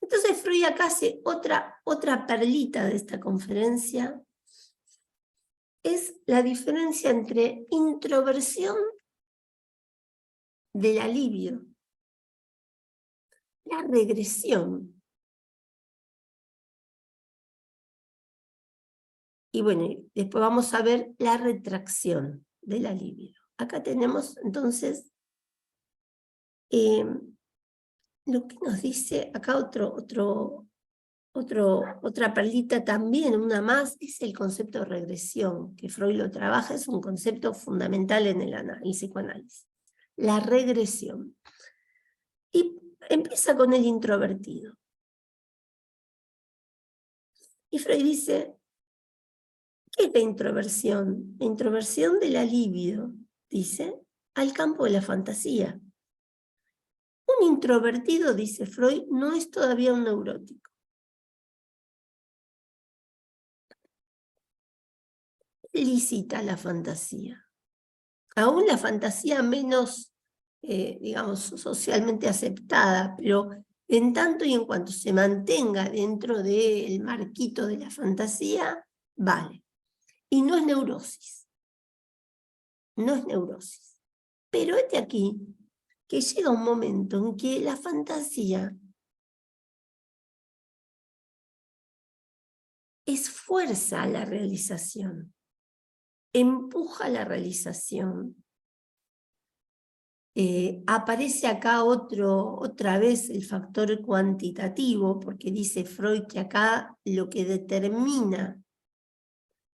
Entonces Freud acá hace otra perlita de esta conferencia, es la diferencia entre introversión del alivio, la regresión. Y bueno, después vamos a ver la retracción del alivio. Acá tenemos entonces lo que nos dice acá otra perlita también, una más, es el concepto de regresión, que Freud lo trabaja, es un concepto fundamental en el psicoanálisis. La regresión. Y empieza con el introvertido. Y Freud dice, ¿qué es la introversión? La introversión del alivio, dice, al campo de la fantasía. Un introvertido, dice Freud, no es todavía un neurótico. Lícita la fantasía. Aún la fantasía menos, digamos, socialmente aceptada, pero en tanto y en cuanto se mantenga dentro del marquito de la fantasía, vale. Y no es neurosis. No es neurosis. Pero este aquí, que llega un momento en que la fantasía esfuerza la realización, empuja la realización. Aparece acá otra vez el factor cuantitativo, porque dice Freud que acá lo que determina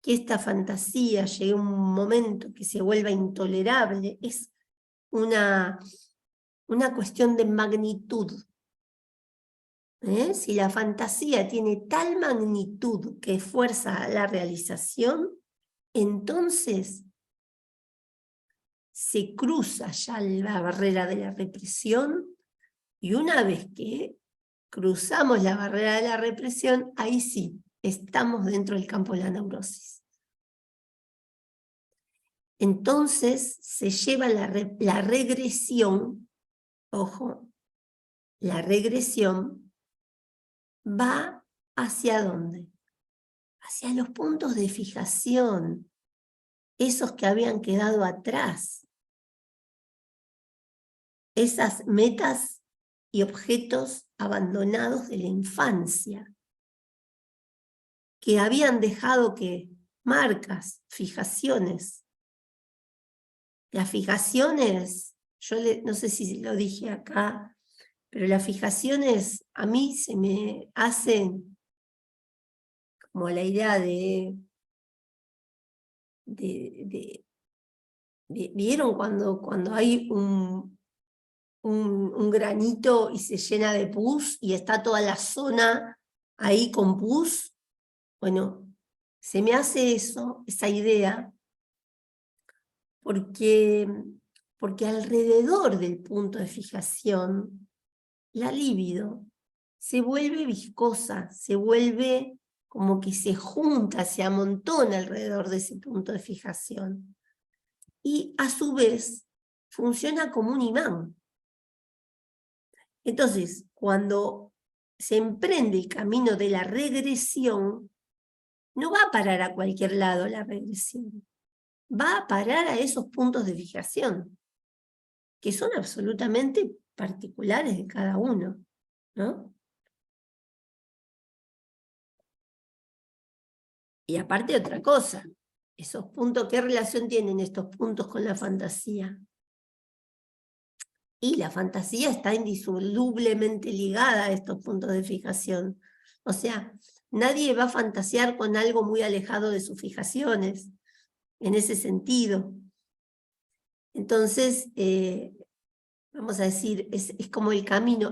que esta fantasía llegue a un momento que se vuelva intolerable es una cuestión de magnitud. Si la fantasía tiene tal magnitud que fuerza la realización, entonces se cruza ya la barrera de la represión, y una vez que cruzamos la barrera de la represión, ahí sí, estamos dentro del campo de la neurosis. Entonces se lleva la regresión, ojo, la regresión va ¿hacia dónde? Hacia los puntos de fijación, esos que habían quedado atrás, esas metas y objetos abandonados de la infancia, que habían dejado que marcas, fijaciones. Las fijaciones, no sé si lo dije acá, pero las fijaciones a mí se me hacen como la idea ¿vieron cuando hay un granito y se llena de pus y está toda la zona ahí con pus? Bueno, se me hace esa idea, porque alrededor del punto de fijación, la libido se vuelve viscosa, se vuelve como que se junta, se amontona alrededor de ese punto de fijación. Y a su vez funciona como un imán. Entonces, cuando se emprende el camino de la regresión, no va a parar a cualquier lado la regresión, va a parar a esos puntos de fijación, que son absolutamente particulares de cada uno, ¿no? Y aparte otra cosa, esos puntos, ¿qué relación tienen estos puntos con la fantasía? Y la fantasía está indisolublemente ligada a estos puntos de fijación. O sea, nadie va a fantasear con algo muy alejado de sus fijaciones, en ese sentido. Entonces, vamos a decir, es como el camino,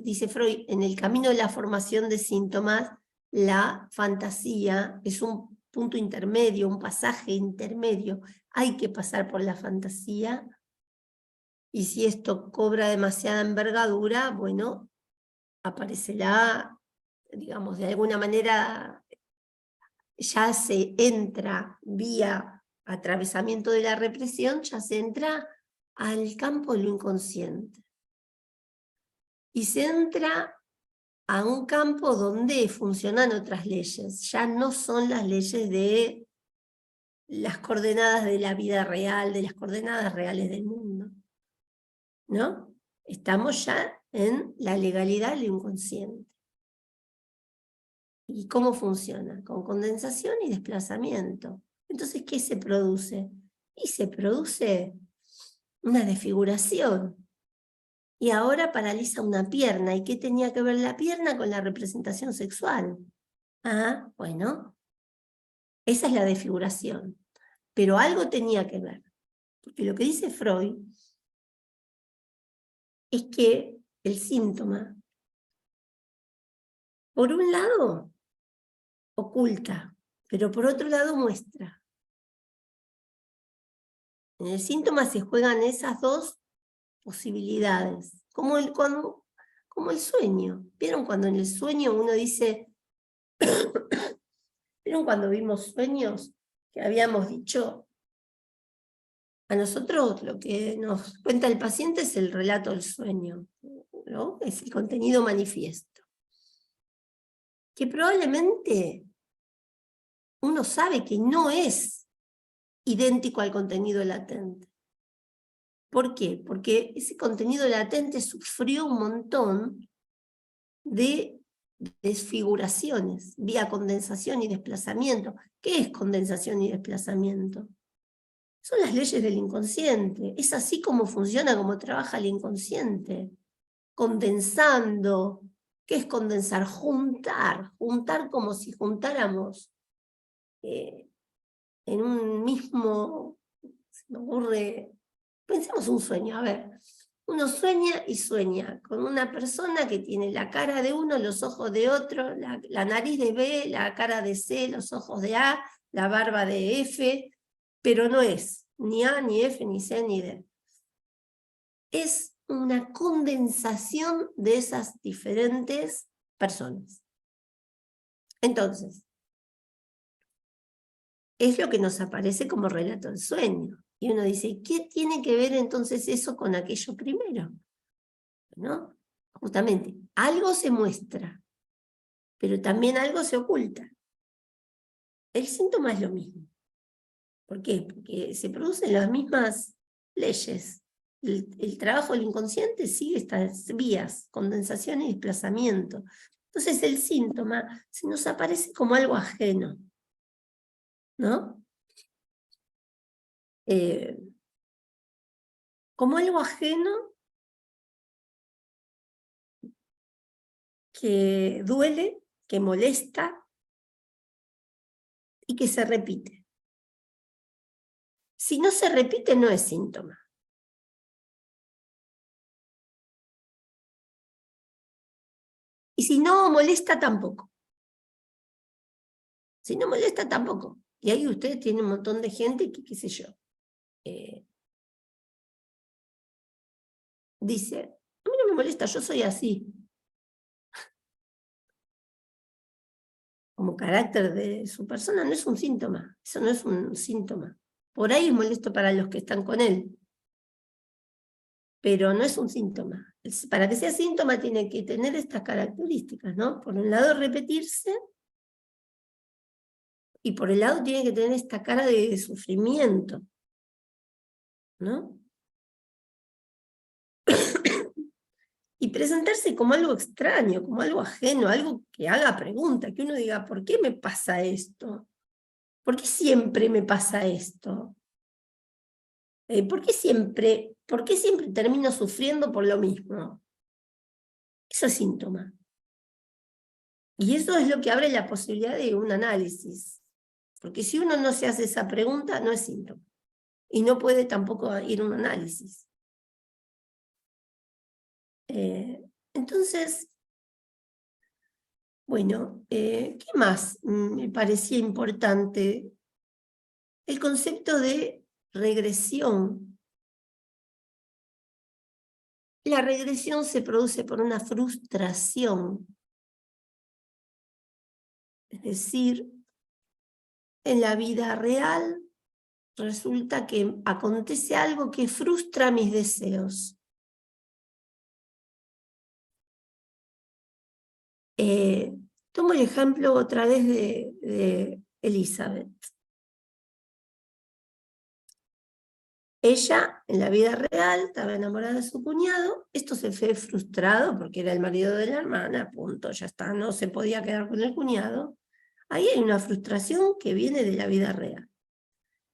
dice Freud, en el camino de la formación de síntomas, la fantasía es un punto intermedio, un pasaje intermedio. Hay que pasar por la fantasía, y si esto cobra demasiada envergadura, bueno, aparecerá, digamos, de alguna manera ya se entra vía atravesamiento de la represión, ya se entra al campo de lo inconsciente. Y se entra a un campo donde funcionan otras leyes, ya no son las leyes de las coordenadas de la vida real, de las coordenadas reales del mundo, ¿no? Estamos ya en la legalidad del inconsciente. ¿Y cómo funciona? Con condensación y desplazamiento. Entonces, ¿qué se produce? Y se produce una desfiguración. Y ahora paraliza una pierna. ¿Y qué tenía que ver la pierna con la representación sexual? Ah, bueno, esa es la desfiguración. Pero algo tenía que ver. Porque lo que dice Freud es que el síntoma, por un lado, oculta, pero por otro lado muestra. En el síntoma se juegan esas dos posibilidades, como el sueño. ¿Vieron cuando en el sueño uno dice, ¿vieron cuando vimos sueños que habíamos dicho? A nosotros lo que nos cuenta el paciente es el relato del sueño, ¿no? Es el contenido manifiesto. Que probablemente uno sabe que no es idéntico al contenido latente. ¿Por qué? Porque ese contenido latente sufrió un montón de desfiguraciones, vía condensación y desplazamiento. ¿Qué es condensación y desplazamiento? Son las leyes del inconsciente. Es así como funciona, como trabaja el inconsciente. Condensando. ¿Qué es condensar? Juntar. Juntar como si juntáramos en un mismo... Se me ocurre... Pensemos un sueño, a ver. Uno sueña y sueña con una persona que tiene la cara de uno, los ojos de otro, la nariz de B, la cara de C, los ojos de A, la barba de F, pero no es ni A, ni F, ni C, ni D. Es una condensación de esas diferentes personas. Entonces, es lo que nos aparece como relato del sueño. Y uno dice, ¿qué tiene que ver entonces eso con aquello primero? ¿No? Justamente, algo se muestra, pero también algo se oculta. El síntoma es lo mismo. ¿Por qué? Porque se producen las mismas leyes. El trabajo del inconsciente sigue estas vías, condensación y desplazamiento. Entonces el síntoma se nos aparece como algo ajeno, ¿no? Como algo ajeno que duele, que molesta y que se repite. Si no se repite, no es síntoma. Y si no molesta, tampoco. Si no molesta, tampoco. Y ahí ustedes tienen un montón de gente que, qué sé yo, dice, a mí no me molesta, yo soy así. Como carácter de su persona, no es un síntoma. Eso no es un síntoma. Por ahí es molesto para los que están con él, pero no es un síntoma. Para que sea síntoma tiene que tener estas características, ¿no? Por un lado repetirse, y por el lado tiene que tener esta cara de sufrimiento, ¿no? Y presentarse como algo extraño, como algo ajeno, algo que haga pregunta, que uno diga, ¿por qué me pasa esto? ¿Por qué siempre me pasa esto? ¿Por qué siempre termino sufriendo por lo mismo? Eso es síntoma. Y eso es lo que abre la posibilidad de un análisis. Porque si uno no se hace esa pregunta, no es síntoma. Y no puede tampoco ir a un análisis. Entonces, bueno, ¿qué más me parecía importante? El concepto de regresión. La regresión se produce por una frustración. Es decir, en la vida real resulta que acontece algo que frustra mis deseos. Tomo el ejemplo otra vez de Elizabeth. Ella, en la vida real, estaba enamorada de su cuñado, esto se fue frustrado porque era el marido de la hermana, punto, ya está, no se podía quedar con el cuñado. Ahí hay una frustración que viene de la vida real.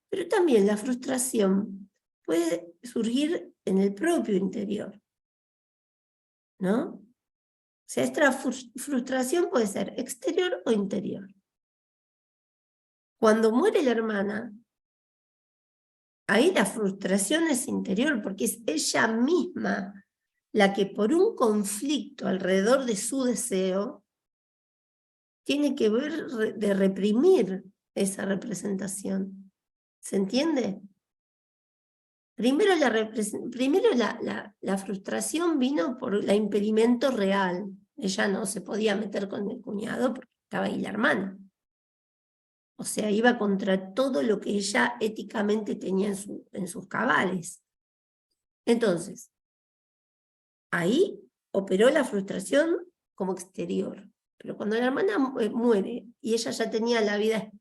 Pero también la frustración puede surgir en el propio interior, ¿no? O sea, esta frustración puede ser exterior o interior. Cuando muere la hermana, ahí la frustración es interior, porque es ella misma la que por un conflicto alrededor de su deseo tiene que ver de reprimir esa representación. ¿Se entiende? Primero la frustración vino por el impedimento real. Ella no se podía meter con el cuñado porque estaba ahí la hermana. O sea, iba contra todo lo que ella éticamente tenía en sus cabales. Entonces, ahí operó la frustración como exterior. Pero cuando la hermana muere y ella ya tenía la vía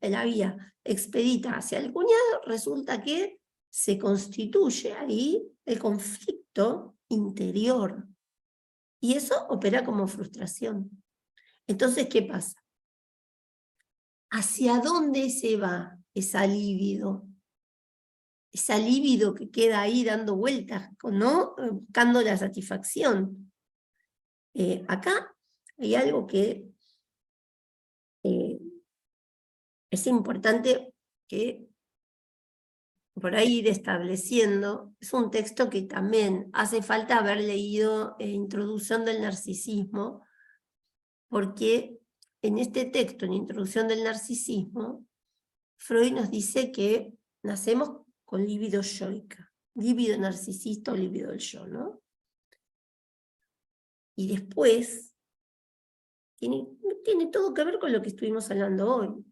expedita hacia el cuñado, resulta que se constituye ahí el conflicto interior. Y eso opera como frustración. Entonces, ¿qué pasa? ¿Hacia dónde se va esa libido? esa libido que queda ahí dando vueltas, ¿no? Buscando la satisfacción. Acá hay algo que es importante que por ahí ir estableciendo. Es un texto que también hace falta haber leído Introducción del Narcisismo, porque en este texto, en Introducción del Narcisismo, Freud nos dice que nacemos con libido yoica, libido narcisista o libido del yo, ¿no? Y después tiene todo que ver con lo que estuvimos hablando hoy.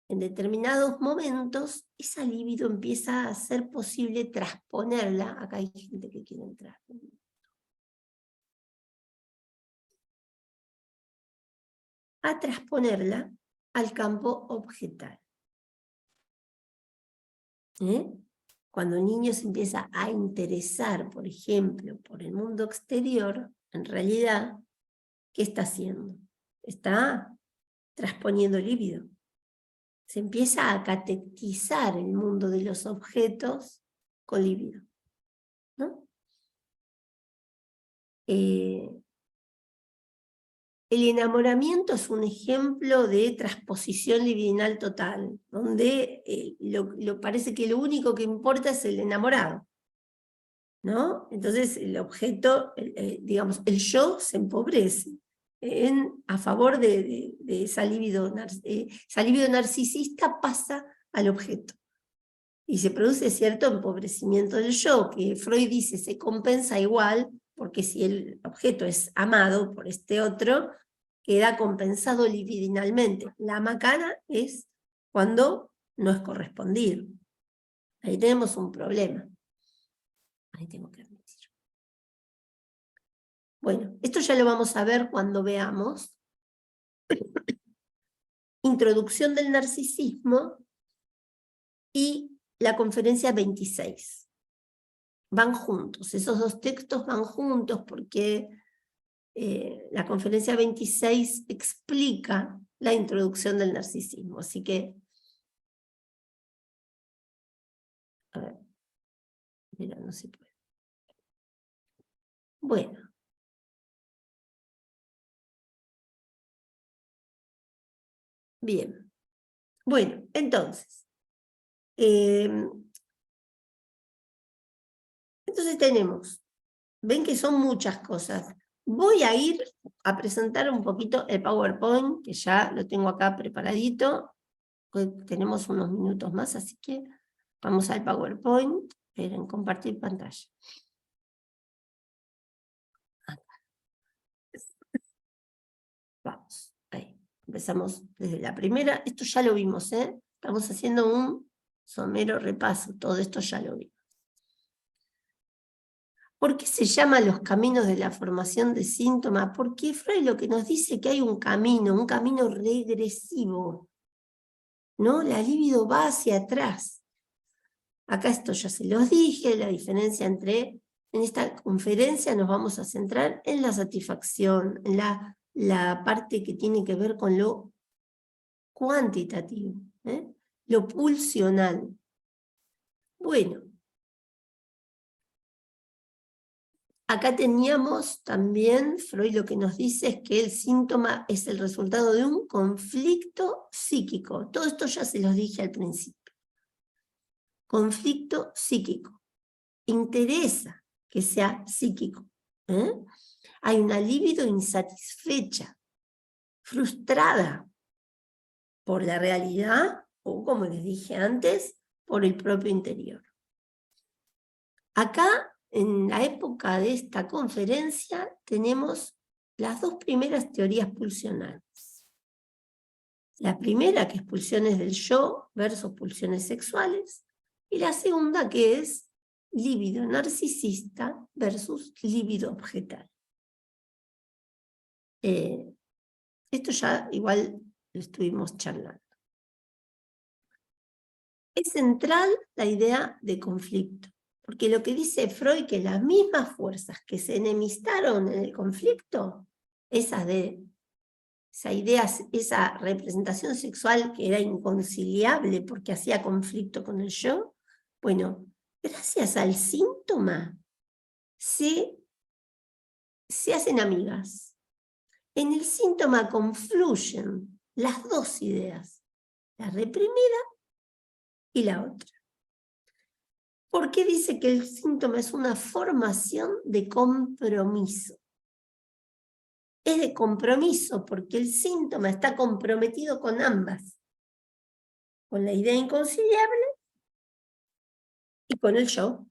En determinados momentos, esa libido empieza a ser posible transponerla. Acá hay gente que quiere entrar. A transponerla al campo objetal. Cuando un niño se empieza a interesar, por ejemplo, por el mundo exterior, en realidad, ¿qué está haciendo? Está transponiendo líbido. Se empieza a catequizar el mundo de los objetos con líbido, ¿no? El enamoramiento es un ejemplo de transposición libidinal total, donde parece que lo único que importa es el enamorado, ¿no? Entonces el objeto, digamos, el yo se empobrece a favor de esa libido narcisista pasa al objeto. Y se produce cierto empobrecimiento del yo, que Freud dice se compensa igual, porque si el objeto es amado por este otro, queda compensado libidinalmente. La macana es cuando no es correspondido. Ahí tenemos un problema. Ahí tengo que admitir. Bueno, esto ya lo vamos a ver cuando veamos Introducción del Narcisismo y la conferencia 26. Van juntos, esos dos textos van juntos porque la conferencia 26 explica la introducción del narcisismo. Así que, a ver, mira, no se puede. Bueno. Bien. Bueno, entonces. Entonces tenemos, ven que son muchas cosas. Voy a ir a presentar un poquito el PowerPoint, que ya lo tengo acá preparadito. Tenemos unos minutos más, así que vamos al PowerPoint. Esperen, compartir pantalla. Vamos, ahí. Empezamos desde la primera. Esto ya lo vimos, ¿eh? Estamos haciendo un somero repaso. Todo esto ya lo vimos. ¿Por qué se llama los caminos de la formación de síntomas? Porque Freud lo que nos dice que hay un camino regresivo, ¿no? La libido va hacia atrás. Acá esto ya se los dije, la diferencia entre, en esta conferencia nos vamos a centrar en la satisfacción, en la parte que tiene que ver con lo cuantitativo, lo pulsional. Bueno, acá teníamos también, Freud lo que nos dice es que el síntoma es el resultado de un conflicto psíquico. Todo esto ya se los dije al principio. Conflicto psíquico. Interesa que sea psíquico. Hay una libido insatisfecha, frustrada por la realidad o, como les dije antes, por el propio interior. Acá, en la época de esta conferencia, tenemos las dos primeras teorías pulsionales. La primera, que es pulsiones del yo versus pulsiones sexuales, y la segunda, que es libido narcisista versus libido objetal. Esto ya igual lo estuvimos charlando. Es central la idea de conflicto, porque lo que dice Freud, que las mismas fuerzas que se enemistaron en el conflicto, esa idea, esa representación sexual que era inconciliable porque hacía conflicto con el yo, bueno, gracias al síntoma, se hacen amigas. En el síntoma confluyen las dos ideas, la reprimida y la otra. ¿Por qué dice que el síntoma es una formación de compromiso? Es de compromiso porque el síntoma está comprometido con ambas, con la idea inconciliable y con el yo.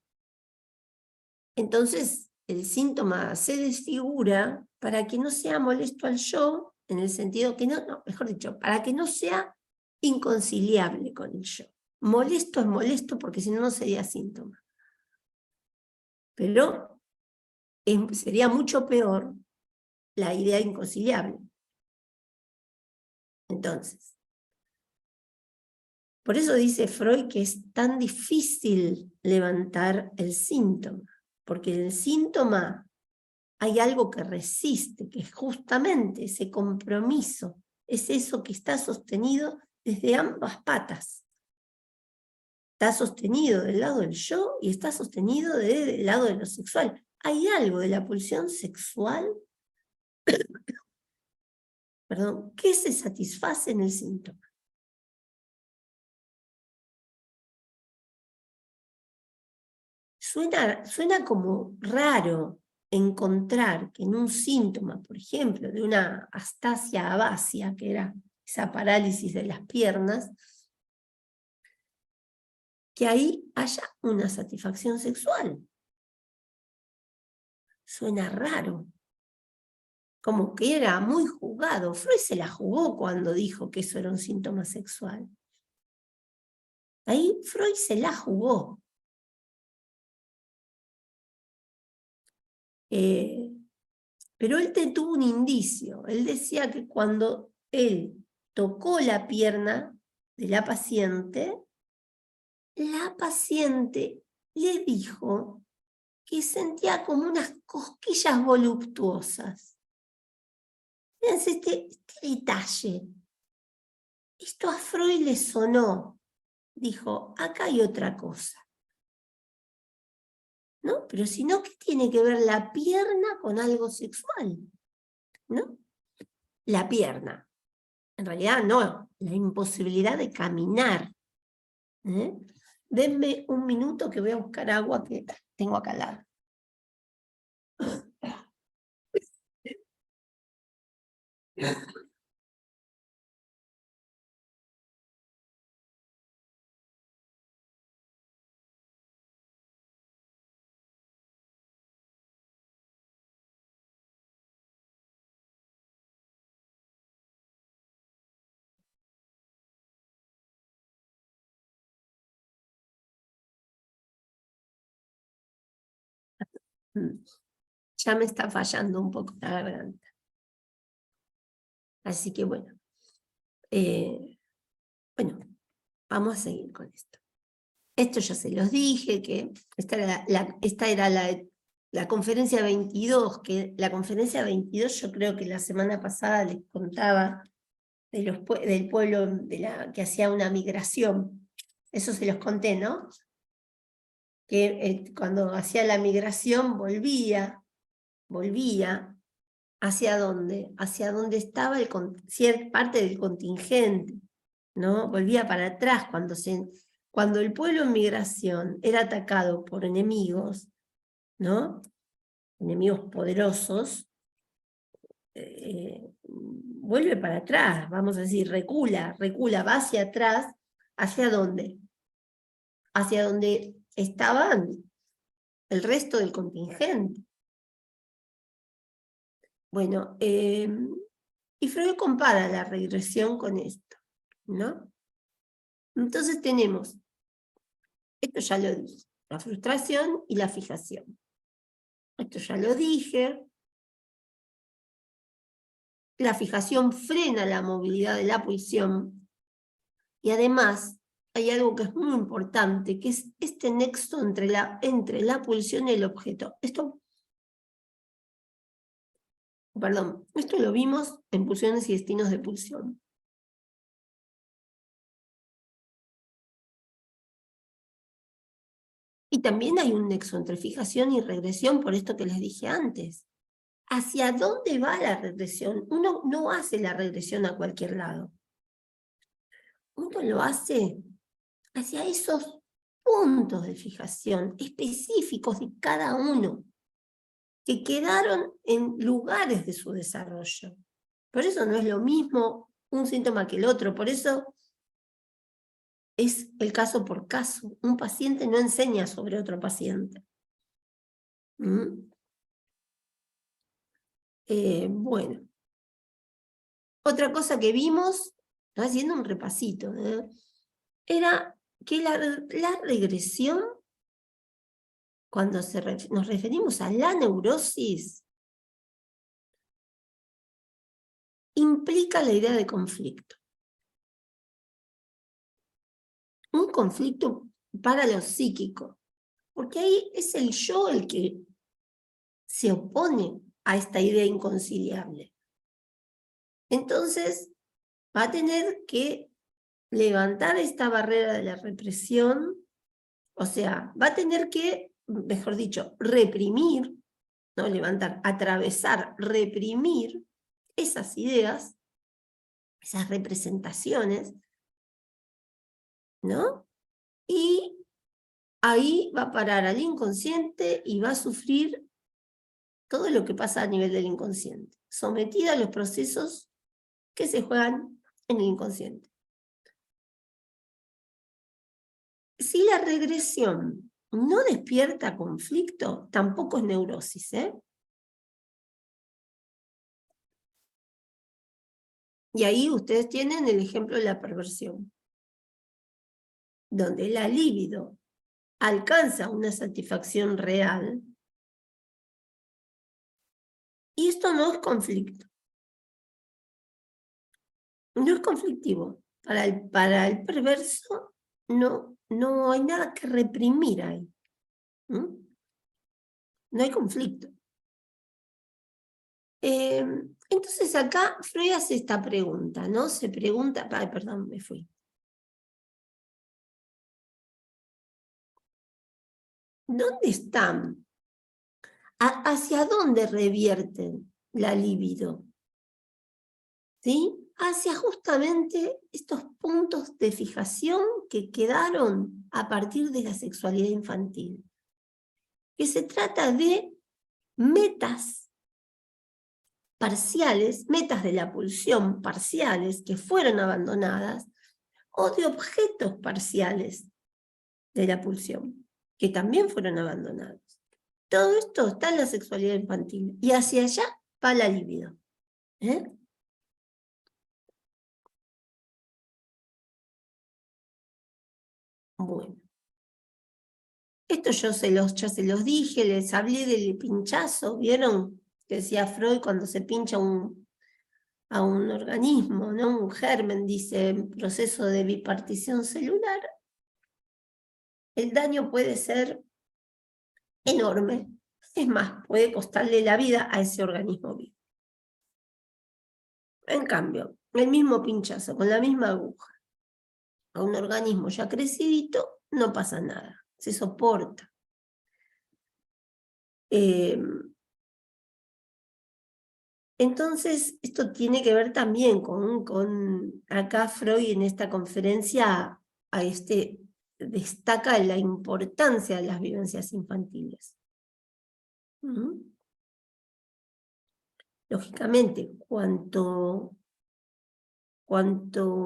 Entonces, el síntoma se desfigura para que no sea molesto al yo, en el sentido que mejor dicho, para que no sea inconciliable con el yo. Molesto es molesto porque si no, no sería síntoma. Pero sería mucho peor la idea inconciliable. Entonces, por eso dice Freud que es tan difícil levantar el síntoma, porque en el síntoma hay algo que resiste, que es justamente ese compromiso, es eso que está sostenido desde ambas patas. Está sostenido del lado del yo y está sostenido del lado de lo sexual. Hay algo de la pulsión sexual, perdón, que se satisface en el síntoma. Suena como raro encontrar que en un síntoma, por ejemplo, de una astasia abasia, que era esa parálisis de las piernas, que ahí haya una satisfacción sexual. Suena raro. Como que era muy jugado. Freud se la jugó cuando dijo que eso era un síntoma sexual. Ahí Freud se la jugó. Pero él tuvo un indicio. Él decía que cuando él tocó la pierna de la paciente le dijo que sentía como unas cosquillas voluptuosas. Fíjense este detalle. Esto a Freud le sonó. Dijo, acá hay otra cosa. ¿No? Pero si no, ¿qué tiene que ver la pierna con algo sexual? ¿No? La pierna. En realidad no, la imposibilidad de caminar. Denme un minuto que voy a buscar agua que tengo acá al lado. Ya me está fallando un poco la garganta. Así que bueno, vamos a seguir con esto. Esto ya se los dije, que esta era la conferencia 22, que la conferencia 22 yo creo que la semana pasada les contaba del pueblo que hacía una migración. Eso se los conté, ¿no? Que cuando hacía la migración volvía ¿hacia dónde? Hacia donde estaba cierta parte del contingente, ¿no? Volvía para atrás cuando el pueblo en migración era atacado por enemigos, ¿no? Enemigos poderosos, vuelve para atrás, vamos a decir, recula, va hacia atrás. ¿Hacia dónde? Hacia donde estaban el resto del contingente. Bueno, y Freud compara la regresión con esto, ¿no? Entonces tenemos, esto ya lo dije, la frustración y la fijación. Esto ya lo dije. La fijación frena la movilidad de la pulsión. Y además, hay algo que es muy importante, que es este nexo entre la pulsión y el objeto. Esto lo vimos en pulsiones y destinos de pulsión. Y también hay un nexo entre fijación y regresión, por esto que les dije antes. ¿Hacia dónde va la regresión? Uno no hace la regresión a cualquier lado. Uno lo hace hacia esos puntos de fijación específicos de cada uno, que quedaron en lugares de su desarrollo. Por eso no es lo mismo un síntoma que el otro, por eso es el caso por caso. Un paciente no enseña sobre otro paciente. Bueno. Otra cosa que vimos, haciendo un repasito, era que la regresión, cuando nos referimos a la neurosis, implica la idea de conflicto. Un conflicto para lo psíquico, porque ahí es el yo el que se opone a esta idea inconciliable. Entonces, va a tener que levantar esta barrera de la represión, o sea, va a tener que, mejor dicho, reprimir, no levantar, atravesar, reprimir esas ideas, esas representaciones, ¿no? Y ahí va a parar al inconsciente y va a sufrir todo lo que pasa a nivel del inconsciente, sometida a los procesos que se juegan en el inconsciente. Si la regresión no despierta conflicto, tampoco es neurosis, ¿eh? Y ahí ustedes tienen el ejemplo de la perversión, donde la libido alcanza una satisfacción real, y esto no es conflicto. No es conflictivo. Para el perverso no hay nada que reprimir ahí. No hay conflicto. Entonces acá Freud hace esta pregunta, ¿no? Se pregunta, ay, perdón, me fui. ¿Dónde están? ¿Hacia dónde revierten la libido? ¿Sí? Hacia justamente estos puntos de fijación que quedaron a partir de la sexualidad infantil. Que se trata de metas parciales, metas de la pulsión parciales que fueron abandonadas, o de objetos parciales de la pulsión, que también fueron abandonados. Todo esto está en la sexualidad infantil, y hacia allá va la libido. Bueno. Esto yo ya se los dije, les hablé del pinchazo, ¿vieron? Que decía Freud cuando se pincha a un organismo, ¿no? Un germen, dice, en proceso de bipartición celular. El daño puede ser enorme. Es más, puede costarle la vida a ese organismo vivo. En cambio, el mismo pinchazo, con la misma aguja, a un organismo ya crecidito, no pasa nada, se soporta. Entonces, esto tiene que ver también con acá Freud en esta conferencia destaca la importancia de las vivencias infantiles. Lógicamente, cuanto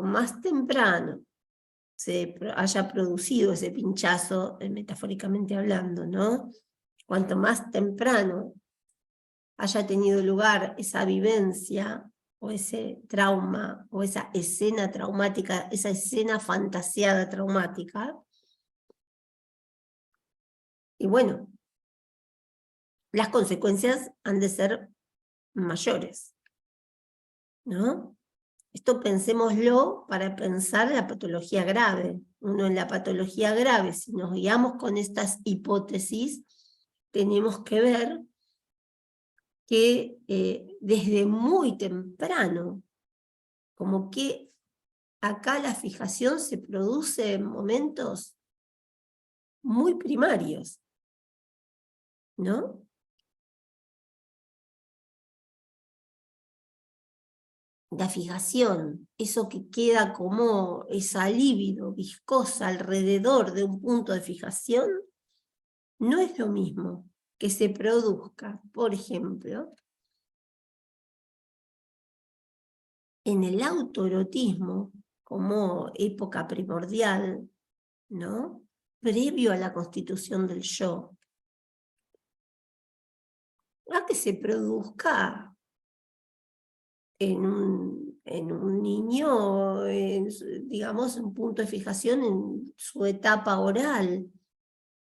más temprano se haya producido ese pinchazo, metafóricamente hablando, ¿no? Cuanto más temprano haya tenido lugar esa vivencia, o ese trauma, o esa escena traumática, esa escena fantasiada traumática, y bueno, las consecuencias han de ser mayores, ¿no? Esto pensémoslo para pensar la patología grave. Uno en la patología grave, si nos guiamos con estas hipótesis, tenemos que ver que desde muy temprano, como que acá la fijación se produce en momentos muy primarios, ¿no? La fijación, eso que queda como esa libido viscosa alrededor de un punto de fijación, no es lo mismo que se produzca, por ejemplo, en el autoerotismo como época primordial, ¿no? Previo a la constitución del yo, a que se produzca en un niño, digamos, un punto de fijación en su etapa oral,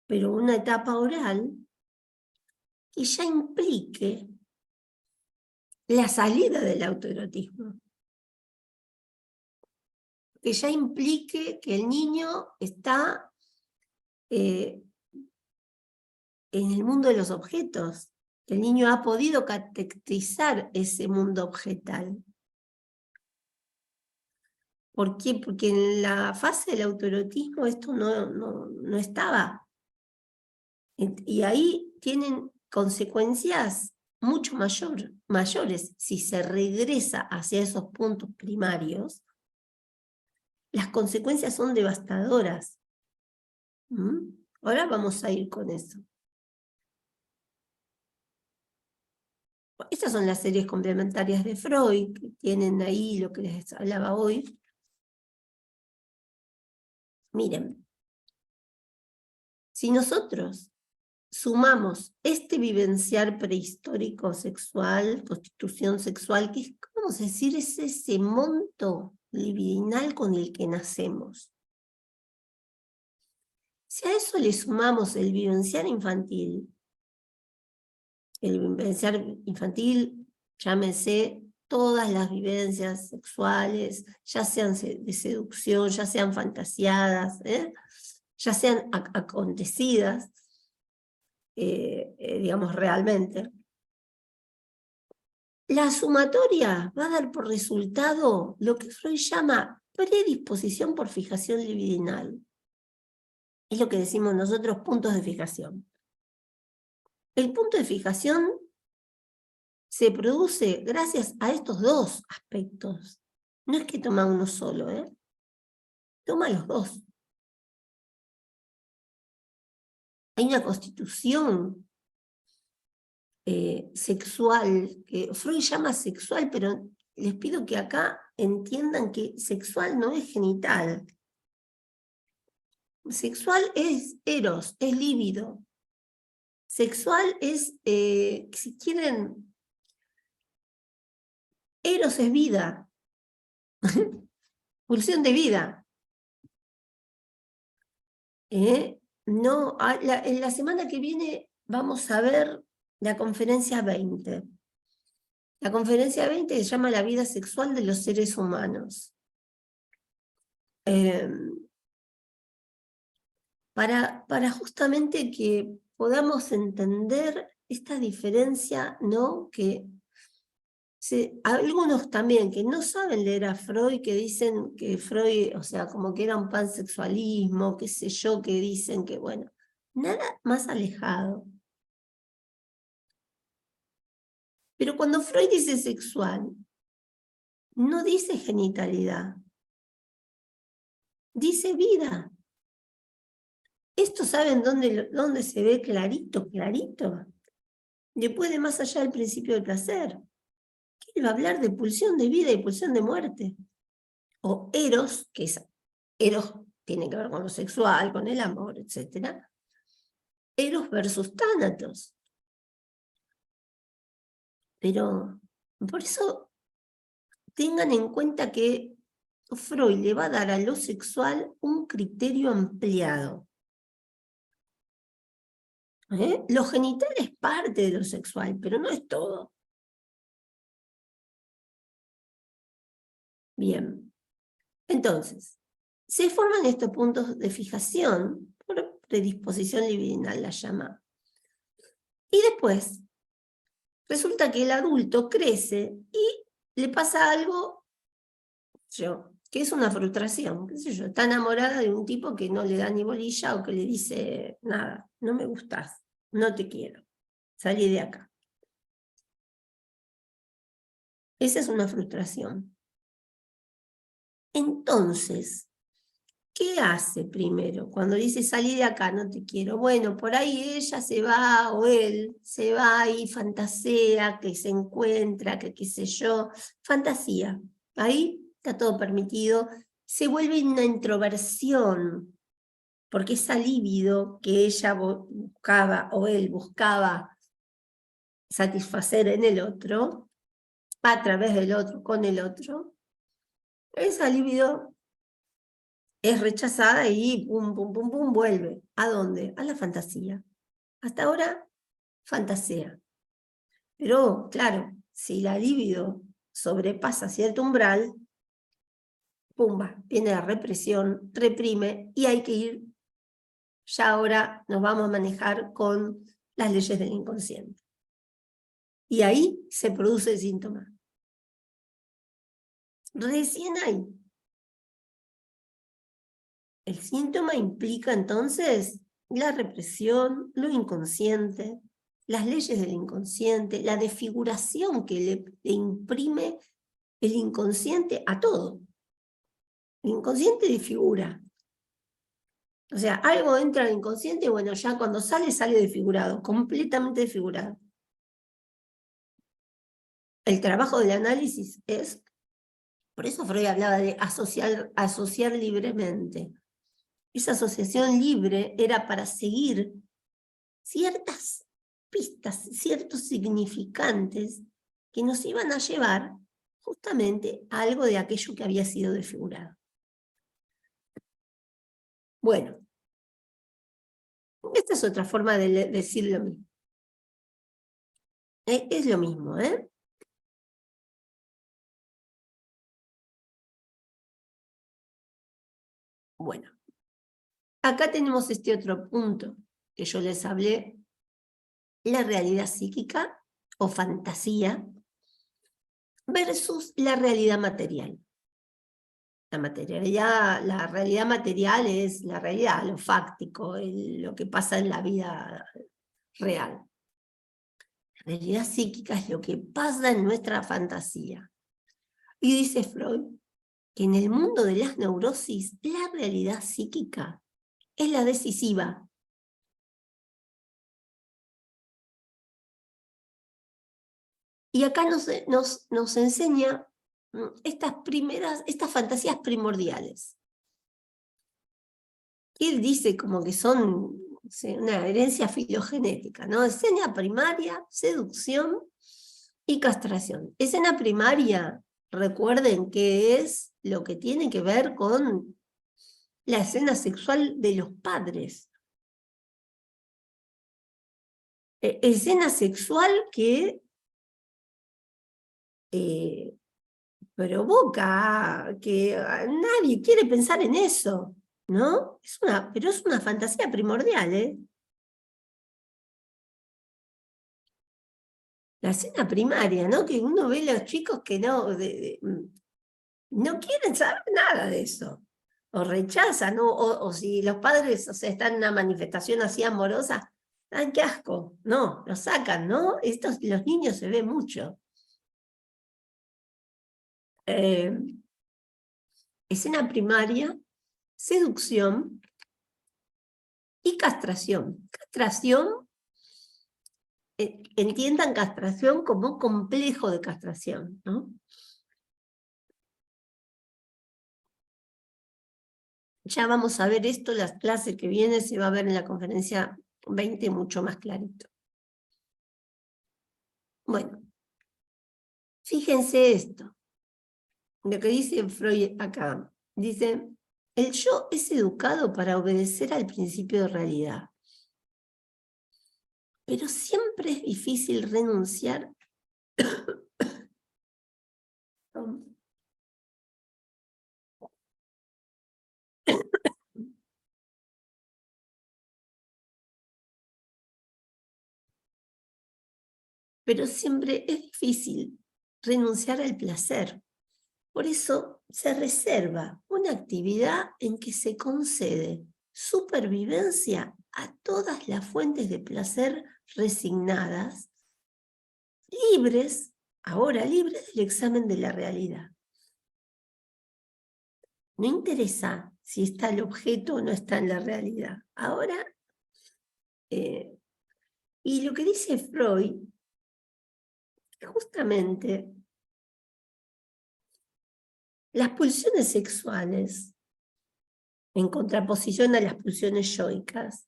pero una etapa oral que ya implique la salida del autoerotismo, que ya implique que el niño está en el mundo de los objetos, que el niño ha podido catequizar ese mundo objetal. ¿Por qué? Porque en la fase del autoerotismo esto no estaba. Y ahí tienen consecuencias mucho mayores. Si se regresa hacia esos puntos primarios, las consecuencias son devastadoras. Ahora vamos a ir con eso. Estas son las series complementarias de Freud, que tienen ahí lo que les hablaba hoy. Miren, si nosotros sumamos este vivenciar prehistórico sexual, constitución sexual, que es, vamos a decir, es ese monto libidinal con el que nacemos. Si a eso le sumamos el vivenciar infantil, llámese todas las vivencias sexuales, ya sean de seducción, ya sean fantaseadas, ya sean acontecidas, digamos realmente, la sumatoria va a dar por resultado lo que Freud llama predisposición por fijación libidinal. Es lo que decimos nosotros puntos de fijación. El punto de fijación se produce gracias a estos dos aspectos. No es que toma uno solo, toma los dos. Hay una constitución sexual, que Freud llama sexual, pero les pido que acá entiendan que sexual no es genital. Sexual es eros, es líbido. Sexual es, si quieren, eros es vida. Pulsión de vida. No, en la semana que viene vamos a ver la conferencia 20. La conferencia 20 se llama La vida sexual de los seres humanos. Para justamente que podamos entender esta diferencia, ¿no? Que algunos también que no saben leer a Freud, que dicen que Freud, o sea, como que era un pansexualismo, qué sé yo, que dicen que, bueno, nada más alejado. Pero cuando Freud dice sexual, no dice genitalidad, dice vida. ¿Esto saben dónde se ve clarito, clarito? Después de más allá del principio del placer. Él va a hablar de pulsión de vida y pulsión de muerte. O eros, que es eros tiene que ver con lo sexual, con el amor, etc. Eros versus tánatos. Pero por eso tengan en cuenta que Freud le va a dar a lo sexual un criterio ampliado. Lo genital es parte de lo sexual, pero no es todo. Bien. Entonces, se forman estos puntos de fijación por predisposición libidinal, la llama. Y después, resulta que el adulto crece y le pasa algo que es una frustración, qué sé yo, está enamorada de un tipo que no le da ni bolilla o que le dice, nada, no me gustás, no te quiero, salí de acá. Esa es una frustración. Entonces, ¿qué hace primero? Cuando dice salí de acá, no te quiero. Bueno, por ahí ella se va o él se va y fantasea, que se encuentra, que qué sé yo, fantasía. Ahí está todo permitido. Se vuelve una introversión, porque esa libido que ella buscaba o él buscaba satisfacer en el otro, a través del otro, con el otro, esa libido es rechazada y pum, pum, pum, pum, vuelve. ¿A dónde? A la fantasía. Hasta ahora, fantasea. Pero, claro, si la libido sobrepasa cierto umbral, pumba, viene la represión, reprime, y hay que ir, ya ahora nos vamos a manejar con las leyes del inconsciente. Y ahí se produce el síntoma. Recién ahí. El síntoma implica entonces la represión, lo inconsciente, las leyes del inconsciente, la desfiguración que le imprime el inconsciente a todo. El inconsciente desfigura. O sea, algo entra al inconsciente y bueno, ya cuando sale, sale desfigurado, completamente desfigurado. El trabajo del análisis es, por eso Freud hablaba de asociar libremente. Esa asociación libre era para seguir ciertas pistas, ciertos significantes que nos iban a llevar justamente a algo de aquello que había sido desfigurado. Bueno, esta es otra forma de decir lo mismo. Es lo mismo, ¿eh? Bueno, acá tenemos este otro punto que yo les hablé, la realidad psíquica o fantasía versus la realidad material. La realidad material es la realidad, lo fáctico, lo que pasa en la vida real. La realidad psíquica es lo que pasa en nuestra fantasía. Y dice Freud que en el mundo de las neurosis, la realidad psíquica es la decisiva. Y acá nos enseña estas fantasías primordiales. Él dice como que son una herencia filogenética, ¿no? Escena primaria, seducción y castración. Escena primaria, recuerden que es lo que tiene que ver con la escena sexual de los padres. Escena sexual que provoca que nadie quiere pensar en eso, ¿no? Pero es una fantasía primordial, ¿eh? La escena primaria, ¿no? Que uno ve a los chicos que no quieren saber nada de eso, o rechazan, ¿no? O si los padres, o sea, están en una manifestación así amorosa, ¡ay, qué asco! No, lo sacan, ¿no? Los niños se ven mucho. Escena primaria, seducción y castración. Castración, entiendan castración como un complejo de castración, ¿no? Ya vamos a ver esto, la clase que viene se va a ver en la conferencia 20 mucho más clarito. Bueno, fíjense esto, lo que dice Freud acá. Dice, el yo es educado para obedecer al principio de realidad, pero siempre es difícil renunciar pero siempre es difícil renunciar al placer. Por eso se reserva una actividad en que se concede supervivencia a todas las fuentes de placer resignadas, ahora libres del examen de la realidad. No interesa si está el objeto o no está en la realidad. Ahora, y lo que dice Freud, justamente, las pulsiones sexuales, en contraposición a las pulsiones yoicas,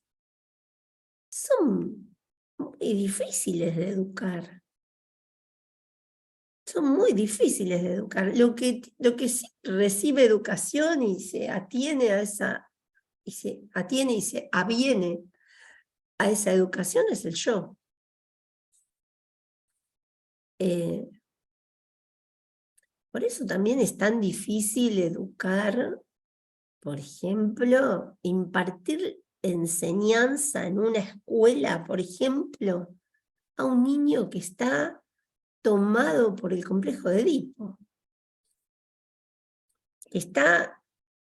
son muy difíciles de educar. Son muy difíciles de educar. Lo que sí recibe educación y se atiene a esa, y se aviene a esa educación es el yo. Por eso también es tan difícil educar, por ejemplo, impartir enseñanza en una escuela, por ejemplo, a un niño que está tomado por el complejo de Edipo. Está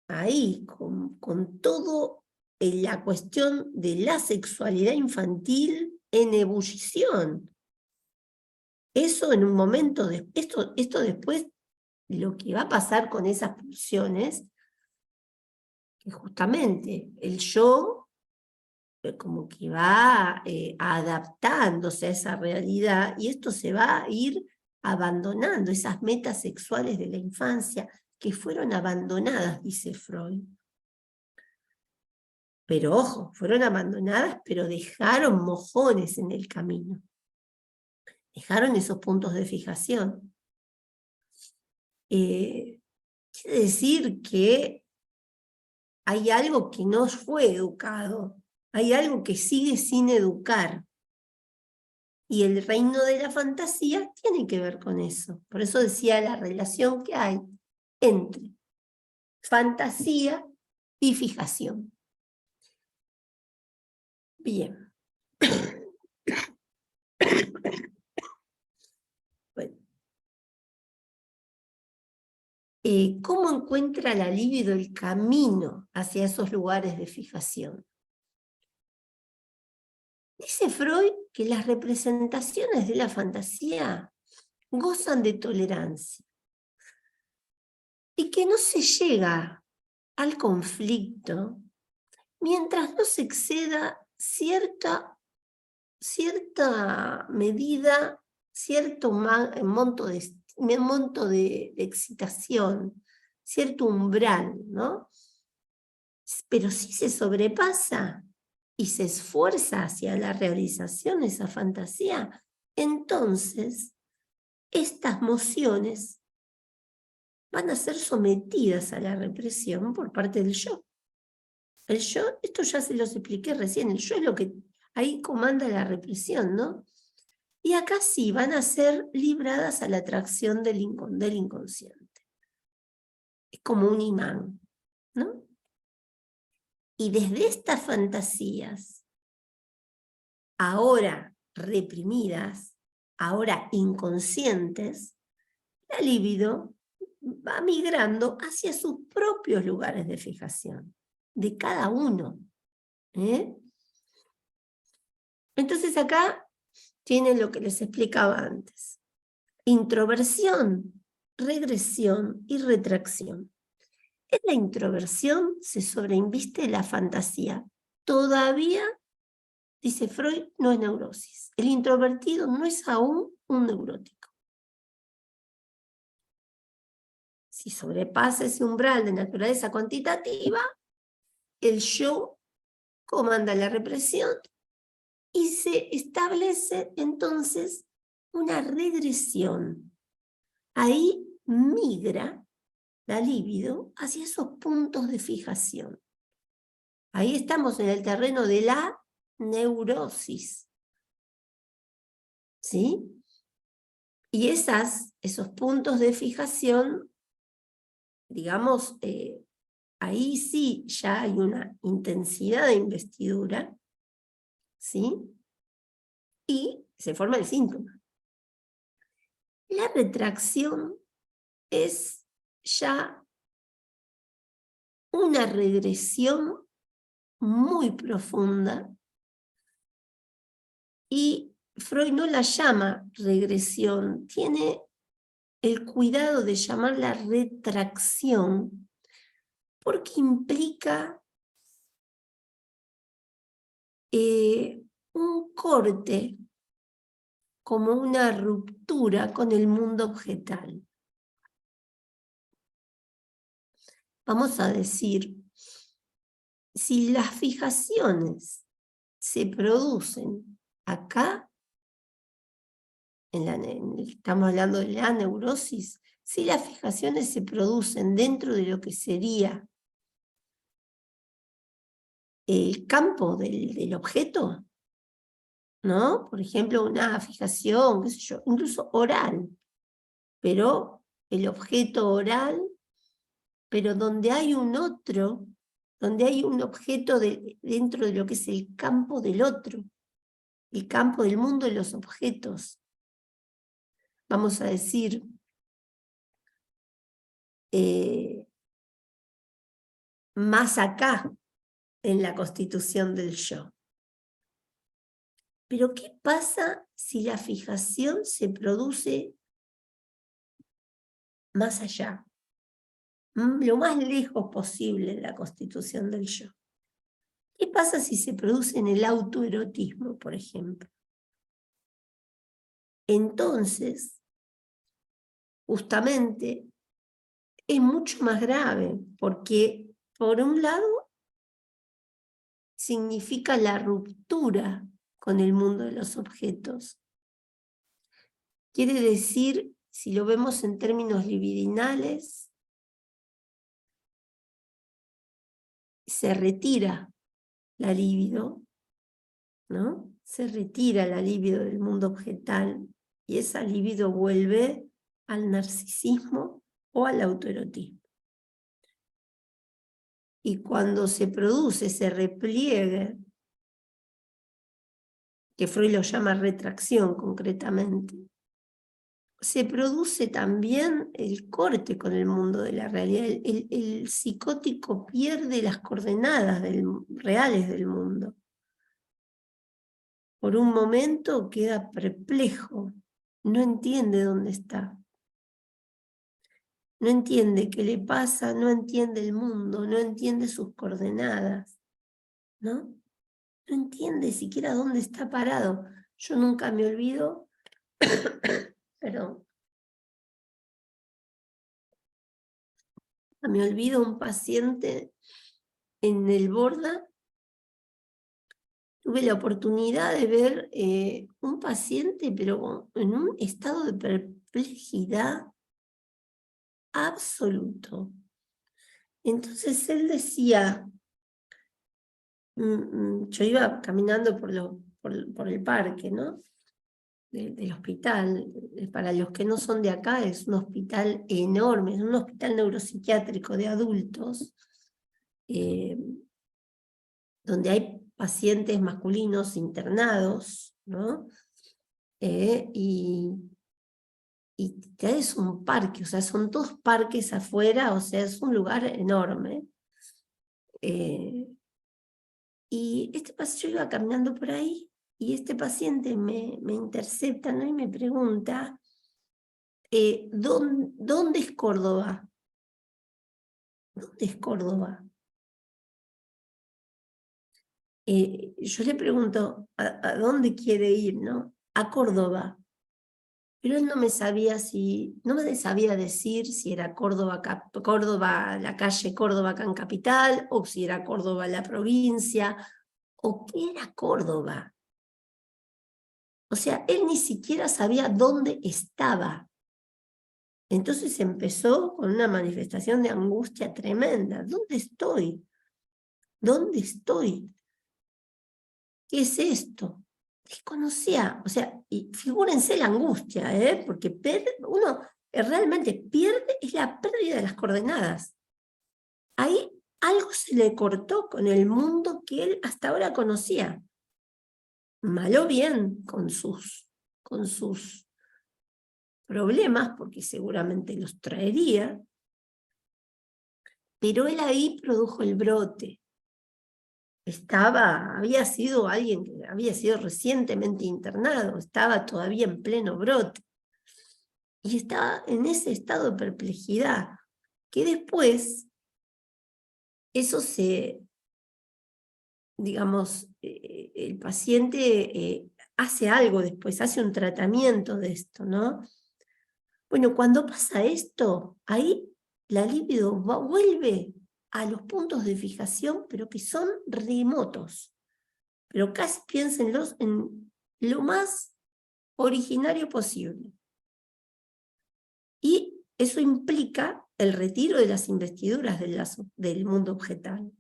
ahí con todo la cuestión de la sexualidad infantil en ebullición. Eso en un momento, esto después, lo que va a pasar con esas pulsiones, que justamente el yo como que va adaptándose a esa realidad y esto se va a ir abandonando, esas metas sexuales de la infancia que fueron abandonadas, dice Freud. Pero ojo, fueron abandonadas, pero dejaron mojones en el camino. Dejaron esos puntos de fijación. Quiere decir que hay algo que no fue educado, hay algo que sigue sin educar. Y el reino de la fantasía tiene que ver con eso. Por eso decía la relación que hay entre fantasía y fijación. Bien. Bueno. ¿Cómo encuentra la libido el camino hacia esos lugares de fijación? Dice Freud que las representaciones de la fantasía gozan de tolerancia y que no se llega al conflicto mientras no se exceda cierta medida, cierto monto de excitación, cierto umbral, ¿no? Pero si se sobrepasa y se esfuerza hacia la realización de esa fantasía, entonces estas mociones van a ser sometidas a la represión por parte del yo. El yo, esto ya se los expliqué recién, el yo es lo que ahí comanda la represión, ¿no? Y acá sí van a ser libradas a la atracción del inconsciente. Es como un imán, ¿no? Y desde estas fantasías, ahora reprimidas, ahora inconscientes, la libido va migrando hacia sus propios lugares de fijación, de cada uno. Entonces acá tienen lo que les explicaba antes. Introversión, regresión y retracción. En la introversión se sobreinviste la fantasía. Todavía, dice Freud, no es neurosis. El introvertido no es aún un neurótico. Si sobrepasa ese umbral de naturaleza cuantitativa, el yo comanda la represión y se establece entonces una regresión. Ahí migra la libido hacia esos puntos de fijación. Ahí estamos en el terreno de la neurosis. ¿Sí? Y esos puntos de fijación, digamos, ahí sí ya hay una intensidad de investidura, ¿sí? Y se forma el síntoma. La retracción es ya una regresión muy profunda, y Freud no la llama regresión, tiene el cuidado de llamarla retracción, porque implica un corte, como una ruptura con el mundo objetal. Vamos a decir, si las fijaciones se producen acá, estamos hablando de la neurosis, si las fijaciones se producen dentro de lo que sería el campo del objeto, ¿no? Por ejemplo, una fijación, qué sé yo, incluso oral, pero el objeto oral, pero donde hay un otro, donde hay un objeto dentro de lo que es el campo del otro, el campo del mundo de los objetos. Vamos a decir, más acá en la constitución del yo. Pero ¿qué pasa si la fijación se produce más allá? Lo más lejos posible de la constitución del yo. ¿Qué pasa si se produce en el autoerotismo, por ejemplo? Entonces, justamente, es mucho más grave, porque por un lado significa la ruptura con el mundo de los objetos. Quiere decir, si lo vemos en términos libidinales, se retira la libido, ¿no? Se retira la libido del mundo objetal y esa libido vuelve al narcisismo o al autoerotismo. Y cuando se produce ese repliegue, que Freud lo llama retracción concretamente, se produce también el corte con el mundo de la realidad. El psicótico pierde las coordenadas reales del mundo. Por un momento queda perplejo, no entiende dónde está. No entiende qué le pasa, no entiende el mundo, no entiende sus coordenadas, ¿no? No entiende siquiera dónde está parado. Yo nunca me olvido, perdón, me olvido un paciente en el Borda. Tuve la oportunidad de ver un paciente, pero en un estado de perplejidad absoluto. Entonces él decía, yo iba caminando por el parque, ¿no? Del hospital. Para los que no son de acá, es un hospital enorme, es un hospital neuropsiquiátrico de adultos, donde hay pacientes masculinos internados, ¿no? Y es un parque, o sea, son dos parques afuera, o sea, es un lugar enorme. Y yo iba caminando por ahí, y este paciente me intercepta, ¿no? Y me pregunta, ¿dónde es Córdoba? ¿Dónde es Córdoba? Yo le pregunto, ¿a dónde quiere ir, no? A Córdoba. Pero él no me sabía decir si era Córdoba, la calle Córdoba acá en Capital, o si era Córdoba la provincia, o qué era Córdoba. O sea, él ni siquiera sabía dónde estaba. Entonces empezó con una manifestación de angustia tremenda. ¿Dónde estoy? ¿Dónde estoy? ¿Qué es esto? Desconocía, o sea, y figúrense la angustia, porque uno realmente pierde, es la pérdida de las coordenadas. Ahí algo se le cortó con el mundo que él hasta ahora conocía. Mal o bien, con sus problemas, porque seguramente los traería, pero él ahí produjo el brote. Había sido alguien que había sido recientemente internado, estaba todavía en pleno brote. Y estaba en ese estado de perplejidad, que después, eso digamos, el paciente hace algo después, hace un tratamiento de esto, ¿no? Bueno, cuando pasa esto, ahí la libido vuelve a los puntos de fijación, pero que son remotos. Pero casi piénsenlos en lo más originario posible. Y eso implica el retiro de las investiduras del mundo objetal.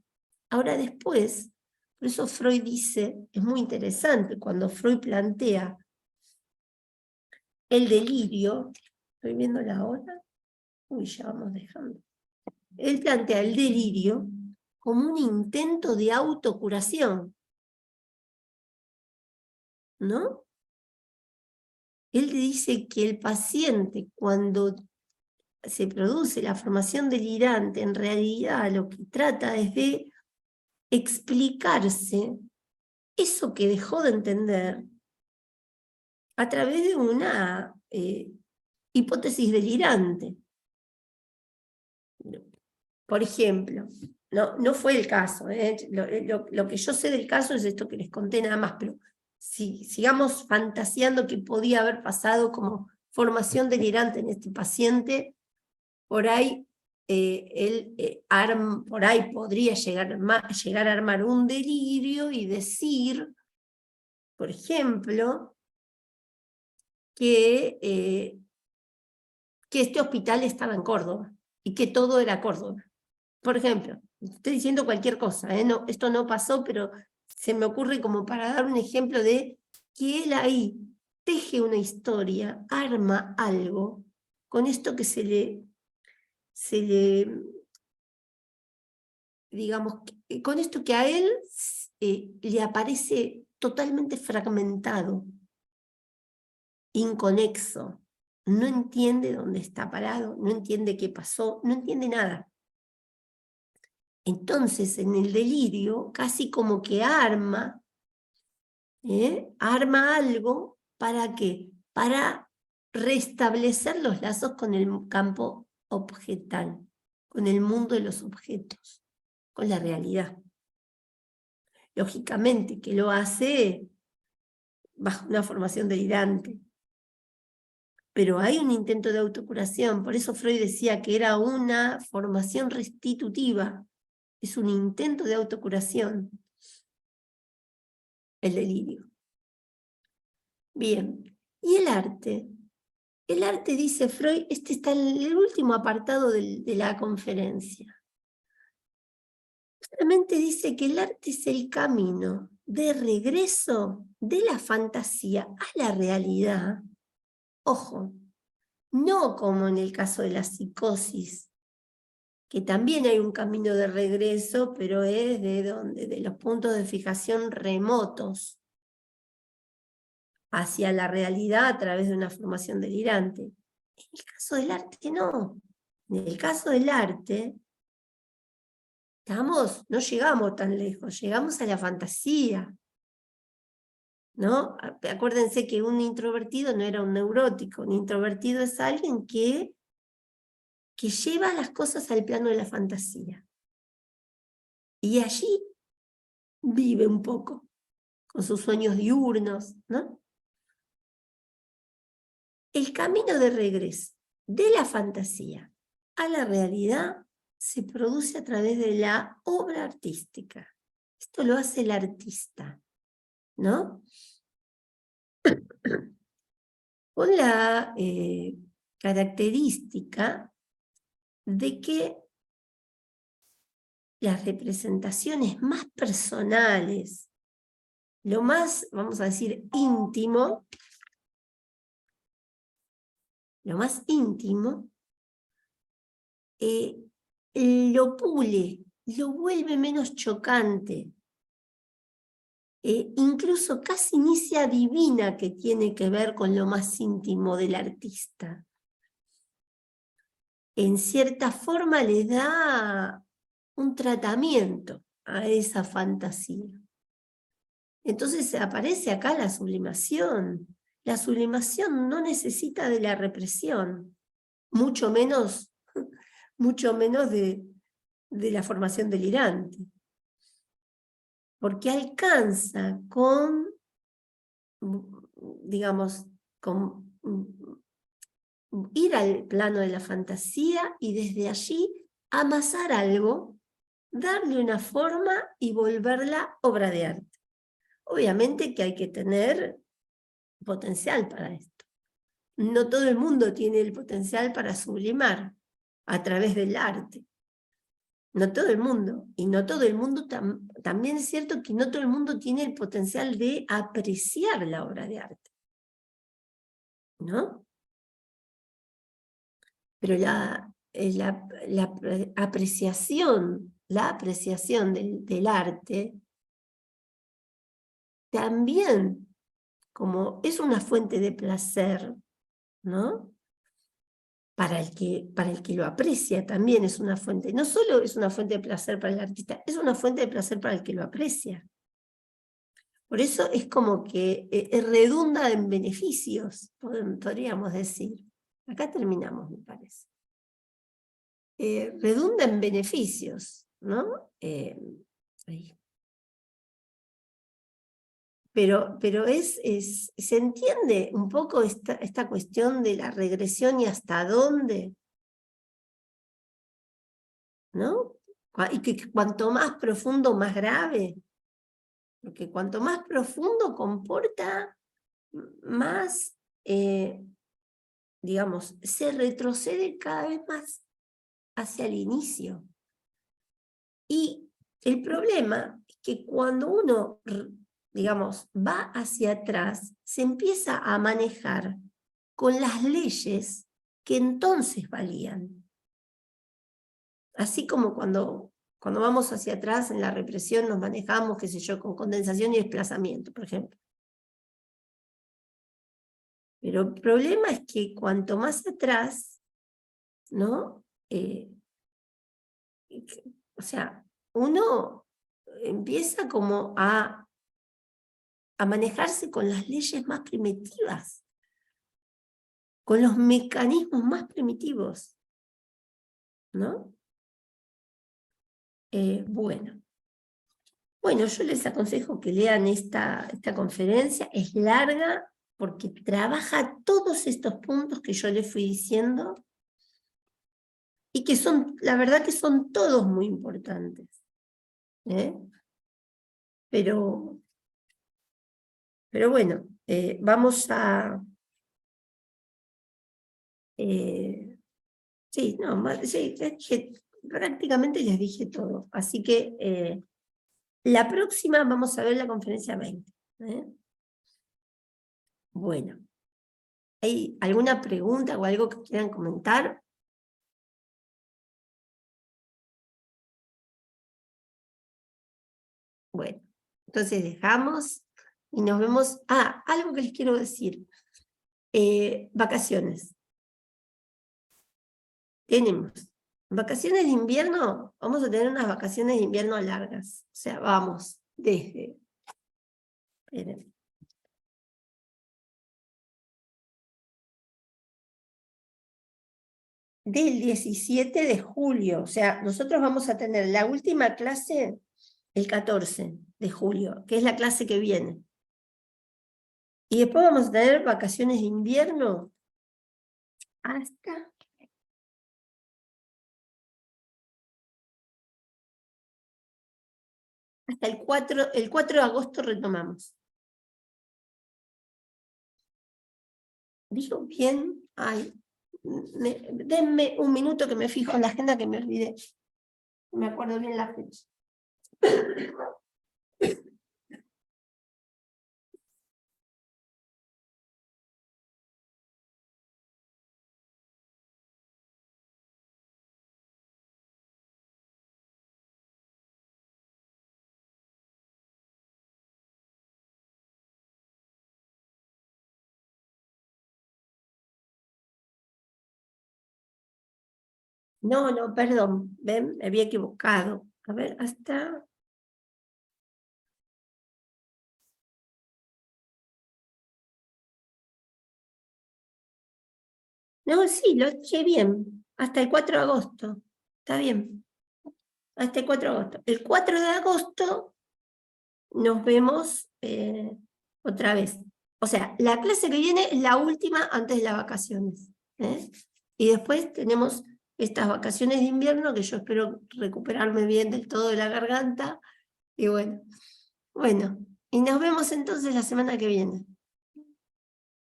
Ahora después, por eso Freud dice, es muy interesante, cuando Freud plantea el delirio, estoy viendo la hora, uy, ya vamos dejando. Él plantea el delirio como un intento de autocuración, ¿no? Él dice que el paciente, cuando se produce la formación delirante, en realidad lo que trata es de explicarse eso que dejó de entender a través de una hipótesis delirante. Por ejemplo, no fue el caso, lo que yo sé del caso es esto que les conté nada más, pero si sigamos fantaseando que podía haber pasado como formación delirante en este paciente, por ahí por ahí podría llegar a armar un delirio y decir, por ejemplo, que este hospital estaba en Córdoba y que todo era Córdoba. Por ejemplo, estoy diciendo cualquier cosa, no, esto no pasó, pero se me ocurre como para dar un ejemplo de que él ahí teje una historia, arma algo, con esto que se le digamos, con esto que a él le aparece totalmente fragmentado, inconexo, no entiende dónde está parado, no entiende qué pasó, no entiende nada. Entonces, en el delirio, casi como que arma algo, ¿para qué? Para restablecer los lazos con el campo objetal, con el mundo de los objetos, con la realidad. Lógicamente que lo hace bajo una formación delirante. Pero hay un intento de autocuración, por eso Freud decía que era una formación restitutiva, es un intento de autocuración, el delirio. Bien, y el arte. El arte, dice Freud, este está en el último apartado de la conferencia. Justamente dice que el arte es el camino de regreso de la fantasía a la realidad. Ojo, no como en el caso de la psicosis, que también hay un camino de regreso, pero es de los puntos de fijación remotos hacia la realidad a través de una formación delirante. En el caso del arte, no. En el caso del arte, no llegamos tan lejos, llegamos a la fantasía, ¿no? Acuérdense que un introvertido no era un neurótico, un introvertido es alguien que lleva las cosas al plano de la fantasía. Y allí vive un poco, con sus sueños diurnos, ¿no? El camino de regreso de la fantasía a la realidad se produce a través de la obra artística. Esto lo hace el artista, ¿no? Con la característica de que las representaciones más personales, lo más, vamos a decir, íntimo, lo pule, lo vuelve menos chocante. Incluso casi ni se adivina que tiene que ver con lo más íntimo del artista. En cierta forma le da un tratamiento a esa fantasía. Entonces aparece acá la sublimación. La sublimación no necesita de la represión, mucho menos, mucho menos de la formación delirante. Porque alcanza con, digamos, con ir al plano de la fantasía y desde allí amasar algo, darle una forma y volverla obra de arte. Obviamente que hay que tener potencial para esto. No todo el mundo tiene el potencial para sublimar a través del arte. No todo el mundo. Y no todo el mundo, también es cierto que no todo el mundo tiene el potencial de apreciar la obra de arte. ¿No? Pero la apreciación del arte también, como es una fuente de placer, ¿no? Para el que lo aprecia también es una fuente, no solo es una fuente de placer para el artista, es una fuente de placer para el que lo aprecia. Por eso es como que redunda en beneficios, podríamos decir. Acá terminamos, me parece. Redunda en beneficios, ¿no? Pero se entiende un poco esta cuestión de la regresión y hasta dónde, ¿no? Y que cuanto más profundo, más grave. Porque cuanto más profundo comporta, más, digamos, se retrocede cada vez más hacia el inicio. Y el problema es que cuando uno, digamos, va hacia atrás, se empieza a manejar con las leyes que entonces valían. Así como cuando vamos hacia atrás en la represión nos manejamos, qué sé yo, con condensación y desplazamiento, por ejemplo. Pero el problema es que cuanto más atrás, ¿no? O sea, uno empieza como a manejarse con las leyes más primitivas, con los mecanismos más primitivos, ¿no? Bueno, yo les aconsejo que lean esta conferencia, es larga porque trabaja todos estos puntos que yo les fui diciendo y que son, la verdad que son todos muy importantes. Pero bueno, vamos a... sí, no, sí, prácticamente les dije todo. Así que la próxima vamos a ver la conferencia 20. Bueno, ¿hay alguna pregunta o algo que quieran comentar? Bueno, entonces dejamos y nos vemos. Algo que les quiero decir. Vacaciones. Tenemos vacaciones de invierno, vamos a tener unas vacaciones de invierno largas. O sea, vamos desde... Esperen. Del 17 de julio, o sea, nosotros vamos a tener la última clase el 14 de julio, que es la clase que viene. Y después vamos a tener vacaciones de invierno hasta el 4 de agosto retomamos. ¿Dijo bien? Ay, denme un minuto que me fijo en la agenda que me olvidé. Me acuerdo bien la fecha. No, no, perdón, ven, me había equivocado. A ver, hasta... No, sí, lo dije bien. Hasta el 4 de agosto. Está bien. Hasta el 4 de agosto. El 4 de agosto nos vemos otra vez. O sea, la clase que viene es la última antes de las vacaciones. ¿Eh? Y después tenemos estas vacaciones de invierno que yo espero recuperarme bien del todo de la garganta. Y bueno, y nos vemos entonces la semana que viene.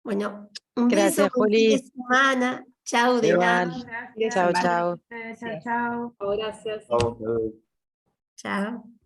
Bueno, un beso, Gracias, buen fin de Juli. semana. Chau de nada. Igual. Gracias. Chao, chao. Chao, chao. Gracias. Gracias. Chao. Chao.